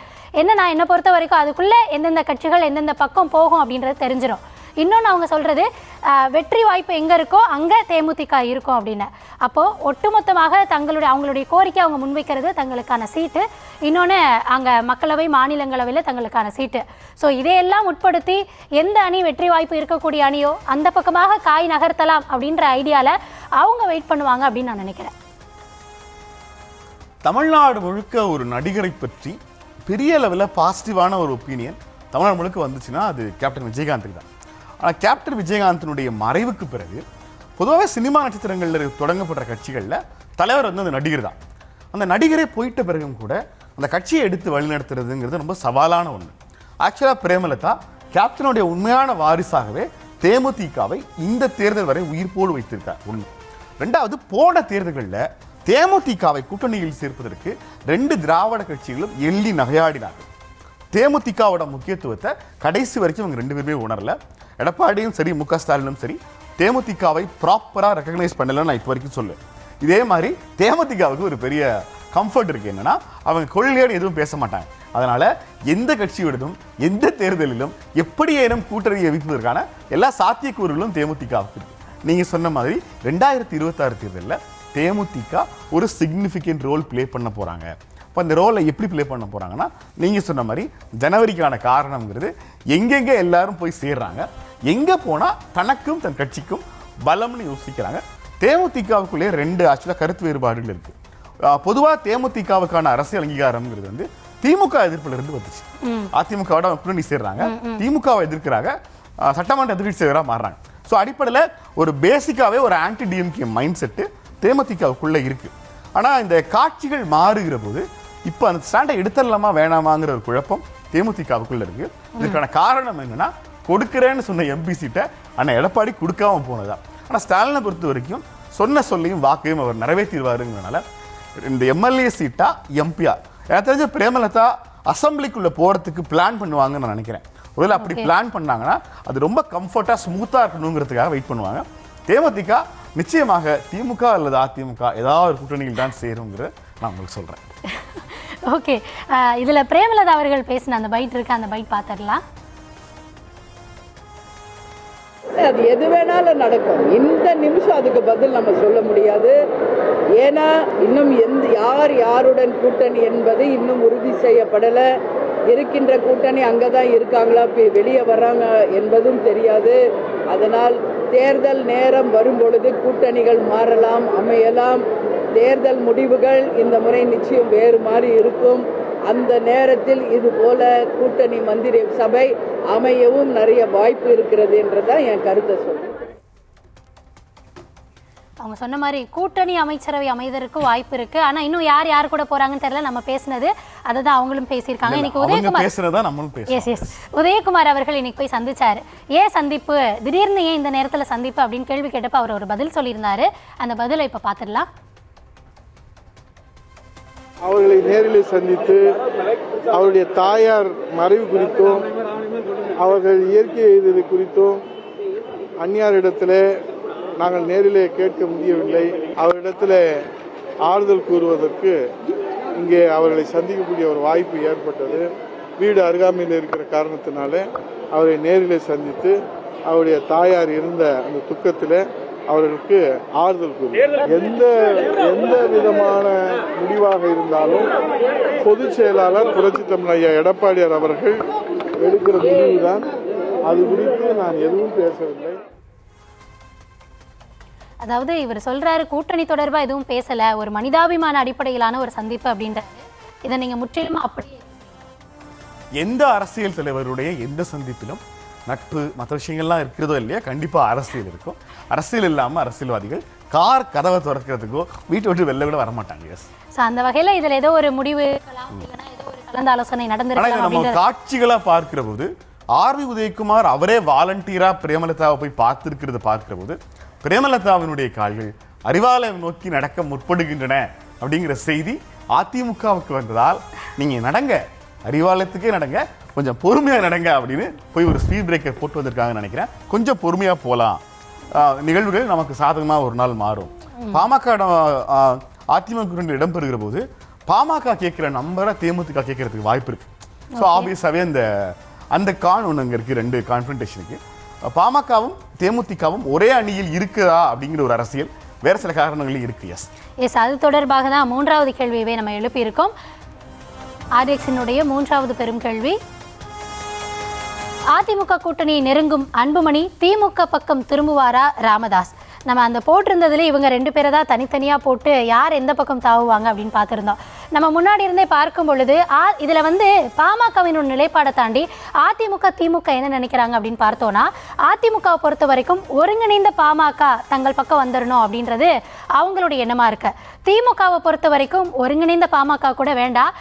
என்னன்னா என்னை பொறுத்த வரைக்கும் அதுக்குள்ளே எந்தெந்த கட்சிகள் எந்தெந்த பக்கம் போகும் அப்படின்றது தெரிஞ்சிடும். இன்னொன்று அவங்க சொல்கிறது வெற்றி வாய்ப்பு எங்கே இருக்கோ அங்கே தேமுதிக இருக்கும் அப்படின்னு. அப்போது ஒட்டுமொத்தமாக அவங்களுடைய கோரிக்கை அவங்க முன்வைக்கிறது தங்களுக்கான சீட்டு, இன்னொன்று அங்கே மக்களவை மாநிலங்களவையில் தங்களுக்கான சீட்டு. ஸோ இதையெல்லாம் உட்படுத்தி எந்த அணி வெற்றி வாய்ப்பு இருக்கக்கூடிய அணியோ அந்த பக்கமாக காய் நகர்த்தலாம் அப்படின்ற ஐடியாவில் அவங்க வெயிட் பண்ணுவாங்க அப்படின்னு நான் நினைக்கிறேன். தமிழ்நாடு முழுக்க ஒரு நடிகரை பற்றி பெரிய லெவலில் பாசிட்டிவான ஒரு ஒப்பீனியன் தமிழ்நாடு முழுக்க வந்துச்சுன்னா அது கேப்டன் விஜயகாந்துக்கு தான். ஆனால் கேப்டன் விஜயகாந்தினுடைய மறைவுக்கு பிறகு பொதுவாகவே சினிமா நட்சத்திரங்களில் தொடங்கப்படுற கட்சிகளில் தலைவர் வந்து அந்த நடிகர் தான். அந்த நடிகரே போயிட்ட பிறகும் கூட அந்த கட்சியை எடுத்து வழிநடத்துறதுங்கிறது ரொம்ப சவாலான ஒன்று. ஆக்சுவலாக பிரேமலதா கேப்டனுடைய உண்மையான வாரிசாகவே தேமுதிகவை இந்த தேர்தல் வரை உயிர்ப்போடு வைத்திருக்கார். ஒன்று. ரெண்டாவது, போன தேர்தல்களில் தேமுதிகவை கூட்டணியில் சேர்ப்பதற்கு ரெண்டு திராவிட கட்சிகளும் எள்ளி நகையாடினார்கள். தேமுதிகவோட முக்கியத்துவத்தை கடைசி வரைக்கும் இவங்க ரெண்டு பேருமே உணரல. எடப்பாடியும் சரி மு க ஸ்டாலினும் சரி தேமுதிகவை ப்ராப்பராக ரெக்கக்னைஸ் பண்ணலன்னு நான் இப்போ வரைக்கும் சொல்லுவேன். இதே மாதிரி தேமுதிகவுக்கு ஒரு பெரிய கம்ஃபர்ட் இருக்குது, என்னன்னா அவங்க கொள்கையோடு எதுவும் பேச மாட்டாங்க. அதனால் எந்த கட்சியோடதும் எந்த தேர்தலிலும் எப்படியேனும் கூட்டணியை வைப்பதற்கான எல்லா சாத்தியக்கூறுகளும் தேமுதிகவுக்கு இருக்குது. நீங்கள் சொன்ன மாதிரி 2026 தேர்தலில் தேமுதிக ஒரு சிக்னிஃபிகண்ட் ரோல் ப்ளே பண்ண போகிறாங்க. இப்போ அந்த ரோலை எப்படி ப்ளே பண்ண போகிறாங்கன்னா, நீங்கள் சொன்ன மாதிரி ஜனவரிக்கான காரணங்கிறது எங்கெங்கே எல்லாரும் போய் சேர்றாங்க, எங்கே போனால் தனக்கும் தன் கட்சிக்கும் பலம்னு யோசிக்கிறாங்க. தேமுதிகவுக்குள்ளே ரெண்டு ஆக்சுவலாக கருத்து வேறுபாடுகள் இருக்குது. பொதுவாக தேமுதிகவுக்கான அரசியல் அங்கீகாரம்ங்கிறது வந்து திமுக எதிர்ப்பிலிருந்து வந்துச்சு. அதிமுகவோட கூட்டணி சேர்றாங்க, திமுகவை எதிர்க்கிறாங்க, சட்டமன்ற எதிர்கட்சி தலைவராக மாறுறாங்க. ஸோ அடிப்படையில் ஒரு பேசிக்காகவே ஒரு ஆன்டி டிஎம்கே மைண்ட் செட்டு தேமுதிகவுக்குள்ளே இருக்குது. ஆனால் இந்த காட்சிகள் மாறுகிற போது இப்போ அந்த ஸ்டாண்டை எடுத்துடலாமா வேணாமாங்கிற ஒரு குழப்பம் தேமுதிகவுக்குள்ளே இருக்குது. இதுக்கான காரணம் என்னென்னா, கொடுக்குறேன்னு சொன்ன எம்பி சீட்டை அண்ணன் எடப்பாடி கொடுக்காம போனதான். ஆனால் ஸ்டாலினை பொறுத்த வரைக்கும் சொன்ன சொல்லையும் வாக்கையும் அவர் நிறைவேற்றிடுவாருங்கிறதுனால இந்த எம்எல்ஏ சீட்டா எம்பியா எனக்கு தெரிஞ்ச பிரேமலதா அசம்பிளிக்குள்ளே போகிறதுக்கு பிளான் பண்ணுவாங்கன்னு நான் நினைக்கிறேன். ஒருவேளை அப்படி பிளான் பண்ணாங்கன்னா அது ரொம்ப கம்ஃபர்ட்டாக ஸ்மூத்தாக இருக்கணுங்கிறதுக்காக வெயிட் பண்ணுவாங்க. தேமுதிக நிச்சயமாக திமுக அல்லது அதிமுக ஏதாவது ஒரு கூட்டணியில் தான் சேருங்கிற நான் உங்களுக்கு சொல்றேன். ஓகே, இதுல பிரேமலதா அவர்கள் பேசின அந்த பைட் இருக்கு, அந்த பைட் பார்த்துடலாம். அது எது வேணாலும் நடக்கும். இந்த நிமிஷம் அதுக்கு பதில் நம்ம சொல்ல முடியாது. ஏன்னா இன்னும் யாருடன் கூட்டணி என்பது இன்னும் உறுதி செய்யப்படலை. இருக்கின்ற கூட்டணி அங்கே தான் இருக்காங்களா, வெளியே வர்றாங்க என்பதும் தெரியாது. அதனால் தேர்தல் நேரம் வரும்பொழுது கூட்டணிகள் மாறலாம், அமையலாம். தேர்தல் முடிவுகள் இந்த முறை நிச்சயம் வேறு மாதிரி இருக்கும். அந்த நேரத்தில் இது போல கூட்டணி மந்திரி சபை அமையவும் நிறைய வாய்ப்பு இருக்கிறது என்றதான் என் கருத்தை சொல்றேன். அவங்க சொன்ன மாதிரி கூட்டணி அமைச்சரவை அமைவதற்கு வாய்ப்பு இருக்கு. ஆனா இன்னும் யார் கூட போறாங்கன்னு தெரியல. நம்ம பேசினது அதை தான் அவங்களும் பேசியிருக்காங்க. இன்னைக்கு உதயகுமார் அவர்கள் இன்னைக்கு போய் சந்திச்சாரு. ஏன் சந்திப்பு, திடீர்னு ஏன் இந்த நேரத்துல சந்திப்பு அப்படின்னு கேள்வி கேட்டப்ப அவர் ஒரு பதில் சொல்லியிருந்தாரு. அந்த பதிலை இப்ப பாத்துடலாம். அவர்களை நேரில் சந்தித்து அவருடைய தாயார் மறைவு குறித்தும் அவர்கள் இயற்கை எழுதியது குறித்தும் அந்நியாரிடத்தில் நாங்கள் நேரிலே கேட்க முடியவில்லை. அவரிடத்தில் ஆறுதல் கூறுவதற்கு இங்கே அவர்களை சந்திக்கக்கூடிய ஒரு வாய்ப்பு ஏற்பட்டது. வீடு அருகாமையில் இருக்கிற காரணத்தினால அவரை நேரிலே சந்தித்து அவருடைய தாயார் இருந்த அந்த துக்கத்தில் அவர்களுக்கு ஆறுதல் கூறும். எந்த விதமான முடிவாக இருந்தாலும் பொதுச் செயலாளர் புரட்சி தமிழ் ஐயா எடப்பாடியார் அவர்கள் எடுக்கிற முடிவுதான். அது குறித்து நான் எதுவும் பேசவில்லை. அதாவது இவர் சொல்றாரு கூட்டணி தொடர்பா எதுவும் பேசல, ஒரு மனிதாபிமான அடிப்படையிலான ஒரு சந்திப்பு அப்படின்றாரு. இதை நீங்க முற்றிலும் அப்படி எந்த அரசியல் தலைவருடைய எந்த சந்திப்பிலும் நட்பு மற்ற விஷயங்கள்லாம் இருக்கிறதோ இல்லையா, கண்டிப்பா அரசியல் இருக்கும். அரசியல் இல்லாம அரசியல்வாதிகள் கார் கதவை திறக்கிறதுக்கோ வீட்டை விட்டு வெளில கூட வரமாட்டாங்க. எஸ், அந்த வகையில இதுல ஏதோ ஒரு முடிவு ஏதோ ஒரு கலந்து ஆலோசனை நடந்திருக்கலாம். நம்ம காட்சிகளா பார்க்கிற போது ஆர்வி உதயகுமார் அவரே வாலண்டியரா பிரேமலதாவை போய் பார்த்திருக்கிறத பார்க்கிற போது பிரேமலதாவினுடைய கால்கள் அறிவாலயம் நோக்கி நடக்க முற்படுகின்றன அப்படிங்கிற செய்தி அதிமுகவுக்கு வந்ததால் நீங்க நடங்க, அறிவாலயத்துக்கே நடங்க, கொஞ்சம் பொறுமையா நடங்க அப்படின்னு போய் ஒரு ஸ்பீட் பிரேக்கர் போட்டு வந்திருக்காங்கன்னு நினைக்கிறேன். கொஞ்சம் பொறுமையா போகலாம், நிகழ்வுகள் நமக்கு சாதகமா ஒரு நாள் மாறும். பாமக அதிமுக இடம்பெறுகிற போது பாமக கேட்கிற நம்பரை தேமுதிக கேட்கறதுக்கு வாய்ப்பு இருக்கு. ஸோ ஆப்வியஸாவே அந்த ஒன்று அங்கே இருக்கு. ரெண்டு கான்ஃபரன்டேஷனுக்கு பாமகவும் தேமுதிகவும் ஒரே அணியில் இருக்குதா அப்படிங்கிற ஒரு அரசியல் வேற சில காரணங்களும் இருக்கு. எஸ், அது தொடர்பாக தான் மூன்றாவது கேள்வியவே நம்ம எழுப்பியிருக்கோம். ஆர்எக்ஸினுடைய மூன்றாவது பெரும் கேள்வி, அதிமுக கூட்டணியை நெருங்கும் அன்புமணி திமுக பக்கம் திரும்புவாரா ராமதாஸ்? நம்ம அந்த போட்டிருந்ததுல இவங்க ரெண்டு பேரை தான் தனித்தனியாக போட்டு யார் எந்த பக்கம் தாவுவாங்க அப்படின்னு பார்த்துருந்தோம். நம்ம முன்னாடி இருந்தே பார்க்கும் பொழுது இதில் பாமகவின் நிலைப்பாடை தாண்டி அதிமுக திமுக என்ன நினைக்கிறாங்க அப்படின்னு பார்த்தோன்னா, அதிமுகவை பொறுத்த வரைக்கும் ஒருங்கிணைந்த பாமக தங்கள் பக்கம் வந்துடணும் அப்படின்றது அவங்களுடைய எண்ணமாக இருக்கு. திமுகவை பொறுத்த வரைக்கும் ஒருங்கிணைந்த பாமக கூட வேண்டாம்.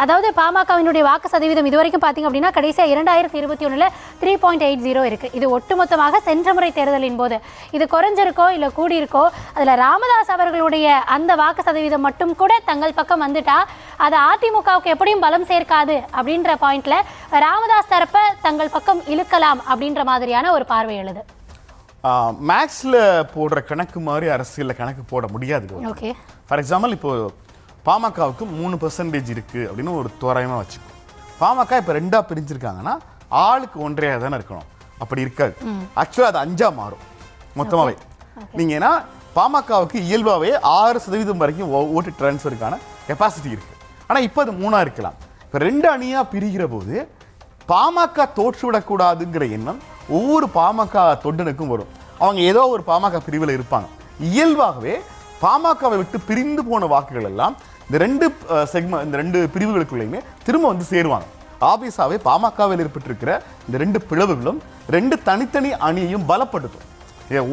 அதாவது பாமகவினுடைய வாக்கு சதவீதம் இது வரைக்கும் பார்த்தீங்க அப்படின்னா கடைசியாக 2021 3.80 இருக்கு. இது ஒட்டுமொத்தமாக சென்ற முறை தேர்தலின் போது இது குறைஞ்சிருக்கோ இல்லை கூடியிருக்கோ, அதில் ராமதாஸ் அவர்களுடைய அந்த வாக்கு சதவீதம் மட்டும் கூட தங்கள் பக்கம் வந்துட்டா அது அதிமுகவுக்கு எப்படியும் பலம் சேர்க்காது அப்படின்ற பாயிண்ட்ல ராமதாஸ் தரப்ப தங்கள் பக்கம் இழுக்கலாம் அப்படின்ற மாதிரியான ஒரு பார்வை எழுது. மேக்ஸ்ல போடுற கணக்கு மாதிரி அரசியல்ல கணக்கு போட முடியாது. ஓகே, ஃபார் எக்ஸாம்பிள் இப்போ பாமகவுக்கு 3% இருக்கு அப்படின்னு ஒரு தோராயமா வச்சுக்கோ. பாமக இப்போ 2ஆ பிரிஞ்சிருக்காங்கன்னா ஆளுக்கு 1.5 தானே இருக்கணும். அப்படி இருக்காது. ஆக்சுவலா அது 5ஆ மாறும் மொத்தமாவே. நீங்க ஏன்னா பாமகவுக்கு இயல்பாவே 6% வரைக்கும் ஓட்டு டிரான்ஸ்ஃபருக்கான கெப்பாசிட்டி இருக்கு. ஆனா இப்போ அது 3ஆ இருக்கலாம். இப்போ 2 அணியா பிரிகிற போது பாமக தோற்றுவிடக்கூடாதுங்கிற எண்ணம் ஒவ்வொரு பாமக தொண்டனுக்கும் வரும். அவங்க ஏதோ ஒரு பாமக பிரிவில் இருப்பாங்க. இயல்பாகவே பாமகவை விட்டு பிரிந்து போன வாக்குகள் எல்லாம் இந்த ரெண்டு பிரிவுகளுக்குள்ளேயுமே திரும்ப வந்து சேருவாங்க. ஆபியஸாவே பாமகவில் ஏற்பட்டிருக்கிற இந்த 2 பிளவுகளும் 2 தனித்தனி அணியையும் பலப்படுத்தும்.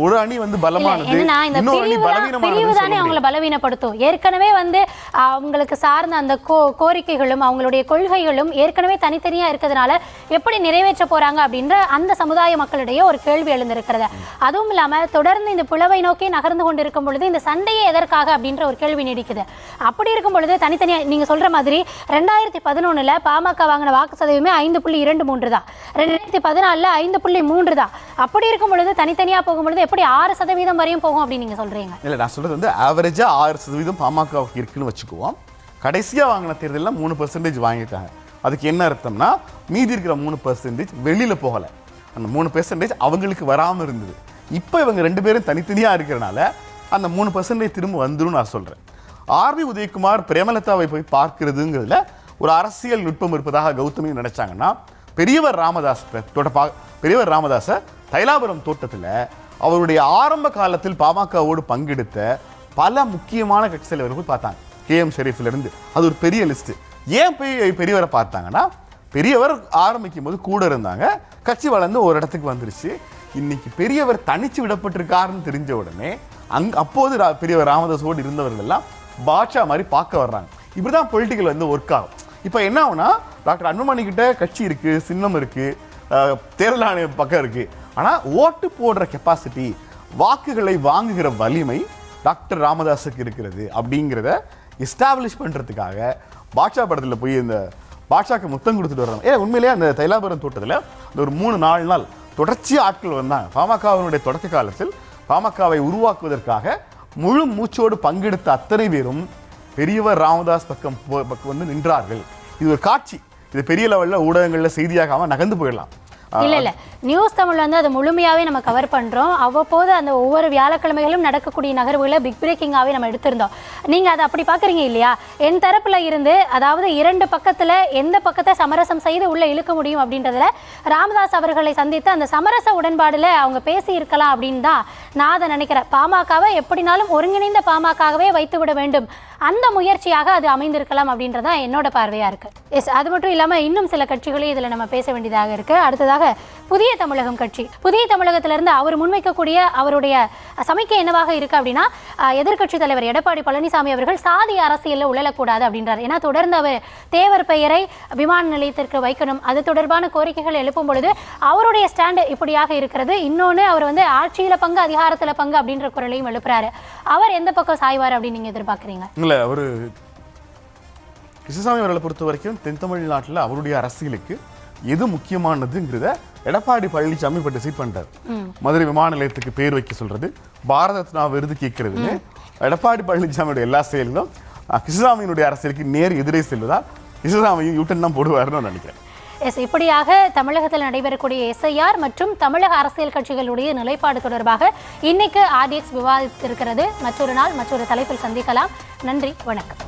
ஒரு அணி பலமானது, இன்னொரு அணி பலவீனமானது அவங்களை பலவீனப்படுத்தும். ஏற்கனவே அவங்களுக்கு சார்ந்த அந்த கோரிக்கைகளும் அவங்களுடைய கொள்கைகளும் ஏற்கனவே தனித்தனியா இருக்கிறதுனால எப்படி நிறைவேற்ற போறாங்க அப்படின்ற அந்த சமுதாய மக்களிடையே ஒரு கேள்வி எழுந்திருக்கிறது. அதுவும் இல்லாம தொடர்ந்து இந்த பிளவை நோக்கி நகர்ந்து கொண்டிருக்கும் பொழுது இந்த சண்டையே எதற்காக அப்படின்ற ஒரு கேள்வி நீடிக்குது. அப்படி இருக்கும் பொழுது தனித்தனியா நீங்க சொல்ற மாதிரி 2011 பாமக வாங்கின வாக்கு சதவீதமே 5.23 தான், 2014 5.3 தான். அப்படி இருக்கும் பொழுது தனித்தனியா போகும் போகும்பொழுது எப்படி 6% வரையும் போகும் அப்படின்னு நீங்க சொல்றீங்க? இல்லை, நான் சொல்றது வந்து ஆவரேஜா 6% பாமகவுக்கு இருக்குன்னு வச்சுக்குவோம். கடைசியா வாங்கின தேர்தலில் 3% வாங்கிட்டாங்க. அதுக்கு என்ன அர்த்தம்னா மீதி இருக்கிற 3% வெளியில போகலை. அந்த 3% அவங்களுக்கு வராமல் இருந்தது. இப்போ இவங்க 2 பேரும் தனித்தனியாக இருக்கிறனால அந்த 3% திரும்ப வந்துடும் நான் சொல்கிறேன். ஆர்பி உதயகுமார் பிரேமலதாவை போய் பார்க்கிறதுங்கிறதுல ஒரு அரசியல் நுட்பம் இருப்பதாக கௌதமி நினைச்சாங்கன்னா, பெரியவர் ராமதாஸை தைலாபுரம் தோட்டத்தில் அவருடைய ஆரம்ப காலத்தில் பாமகவோடு பங்கெடுத்த பல முக்கியமான கட்சி தலைவர்கள் பார்த்தாங்க. KM ஷெரீஃபிலிருந்து அது ஒரு பெரிய லிஸ்ட். ஏன் போய் பெரியவரை பார்த்தாங்கன்னா, பெரியவர் ஆரம்பிக்கும் போது கூட இருந்தாங்க, கட்சி வளர்ந்து ஒரு இடத்துக்கு வந்துருச்சு. இன்னைக்கு பெரியவர் தனிச்சு விடப்பட்டிருக்காருன்னு தெரிஞ்ச உடனே அப்போது பெரியவர் ராமதாஸோடு இருந்தவர்கள் எல்லாம் பாட்ஷா மாதிரி பார்க்க வர்றாங்க. இப்படிதான் பொலிட்டிக்கல் வந்து ஒர்க் ஆகும். இப்போ என்ன ஆகுனா, டாக்டர் அன்புமணி கிட்ட கட்சி இருக்கு, சின்னம் இருக்கு, தேர்தல் ஆணையம் பக்கம் இருக்கு. ஆனால் ஓட்டு போடுற கெப்பாசிட்டி, வாக்குகளை வாங்குகிற வலிமை டாக்டர் ராமதாஸுக்கு இருக்கிறது. அப்படிங்கிறத எஸ்டாப்ளிஷ் பண்ணுறதுக்காக பாட்ஷா படத்தில் போய் இந்த பாட்ஷாக்கு முத்தம் கொடுத்துட்டு வர்றாங்க. உண்மையிலேயே அந்த தைலாபுரம் தோட்டத்தில் ஒரு 3-4 நாள் தொடர்ச்சியாக ஆட்கள் வந்தாங்க. பாமகவினுடைய தொடக்க காலத்தில் பாமகவை உருவாக்குவதற்காக முழு மூச்சோடு பங்கெடுத்த அத்தனை பேரும் பெரியவர் ராமதாஸ் பக்கம் வந்து நின்றார்கள். இது ஒரு காட்சி. இது பெரிய லெவலில் ஊடகங்களில் செய்தியாகாமல் நகர்ந்து போயிடலாம். இல்ல நியூஸ் தமிழ் வந்து அதை முழுமையாவே நம்ம கவர் பண்றோம். அவ்வப்போது அந்த ஒவ்வொரு வியாழக்கிழமைகளும் நடக்கக்கூடிய நகர்வுகளை பிக் பிரேக்கிங்காவே நம்ம எடுத்திருந்தோம். நீங்க அதை அப்படி பாக்குறீங்க இல்லையா? என் தரப்புல இருந்து, அதாவது 2 பக்கத்துல எந்த பக்கத்தை சமரசம் செய்து உள்ள இழுக்க முடியும் அப்படின்றதுல ராமதாஸ் அவர்களை சந்தித்து அந்த சமரச உடன்பாடுல அவங்க பேசி இருக்கலாம் அப்படின்னு தான் நான் அதை நினைக்கிறேன். பாமகவை எப்படினாலும் ஒருங்கிணைந்த பாமகவே வைத்து விட வேண்டும், அந்த முயற்சியாக அது அமைந்திருக்கலாம் அப்படின்றதா என்னோட பார்வையா இருக்கு. எஸ், அது மட்டும் இல்லாம இன்னும் சில கட்சிகளையும் இதுல நம்ம பேச வேண்டியதாக இருக்கு. அடுத்ததாக புதிய தமிழகம் கட்சி. புதிய தமிழகத்திலிருந்து அவர் முன்வைக்கக்கூடிய அவருடைய சமிக்கை என்னவாக இருக்கு அப்படின்னா, எதிர்க்கட்சி தலைவர் எடப்பாடி பழனிசாமி அவர்கள் சாதி அரசியலில் உழலக்கூடாது அப்படின்றார். ஏன்னா தொடர்ந்து அவர் தேவர் பெயரை விமான நிலையத்திற்கு வைக்கணும், அது தொடர்பான கோரிக்கைகள் எழுப்பும் பொழுது அவருடைய ஸ்டாண்டு இப்படியாக இருக்கிறது. இன்னொன்று, அவர் வந்து ஆட்சியில பங்கு அதிகாரத்தில் பங்கு அப்படின்ற குரலையும் எழுப்புறாரு. அவர் எந்த பக்கம் சாய்வார் அப்படின்னு நீங்க எதிர்பார்க்குறீங்க? இல்லை, அவர் கிருஷ்ணசாமி அவர்களை பொறுத்த வரைக்கும் தென் தமிழ்நாட்டில் அவருடைய அரசியலுக்கு எது முக்கியமானதுங்கிறத எடப்பாடி பழனிசாமி இப்போ டிசைட் பண்ணிட்டார். மதுரை விமான நிலையத்துக்கு பேர் வைக்க சொல்றது, பாரத ரத்னா விருது கேட்கறதுன்னு எடப்பாடி பழனிசாமியோட எல்லா செயலும் கிருஷ்ணசாமியினுடைய அரசியலுக்கு நேர் எதிரே செல்வதா கிருஷ்ணசாமியும் யூட்டன் தான் போடுவாருன்னு நினைக்கிறேன். எஸ், இப்படியாக தமிழகத்தில் நடைபெறக்கூடிய SIR மற்றும் தமிழக அரசியல் கட்சிகளுடைய நிலைப்பாடு தொடர்பாக இன்னைக்கு RDX விவாதித்திருக்கிறது. மற்றொரு நாள் மற்றொரு தலைப்பில் சந்திக்கலாம். நன்றி, வணக்கம்.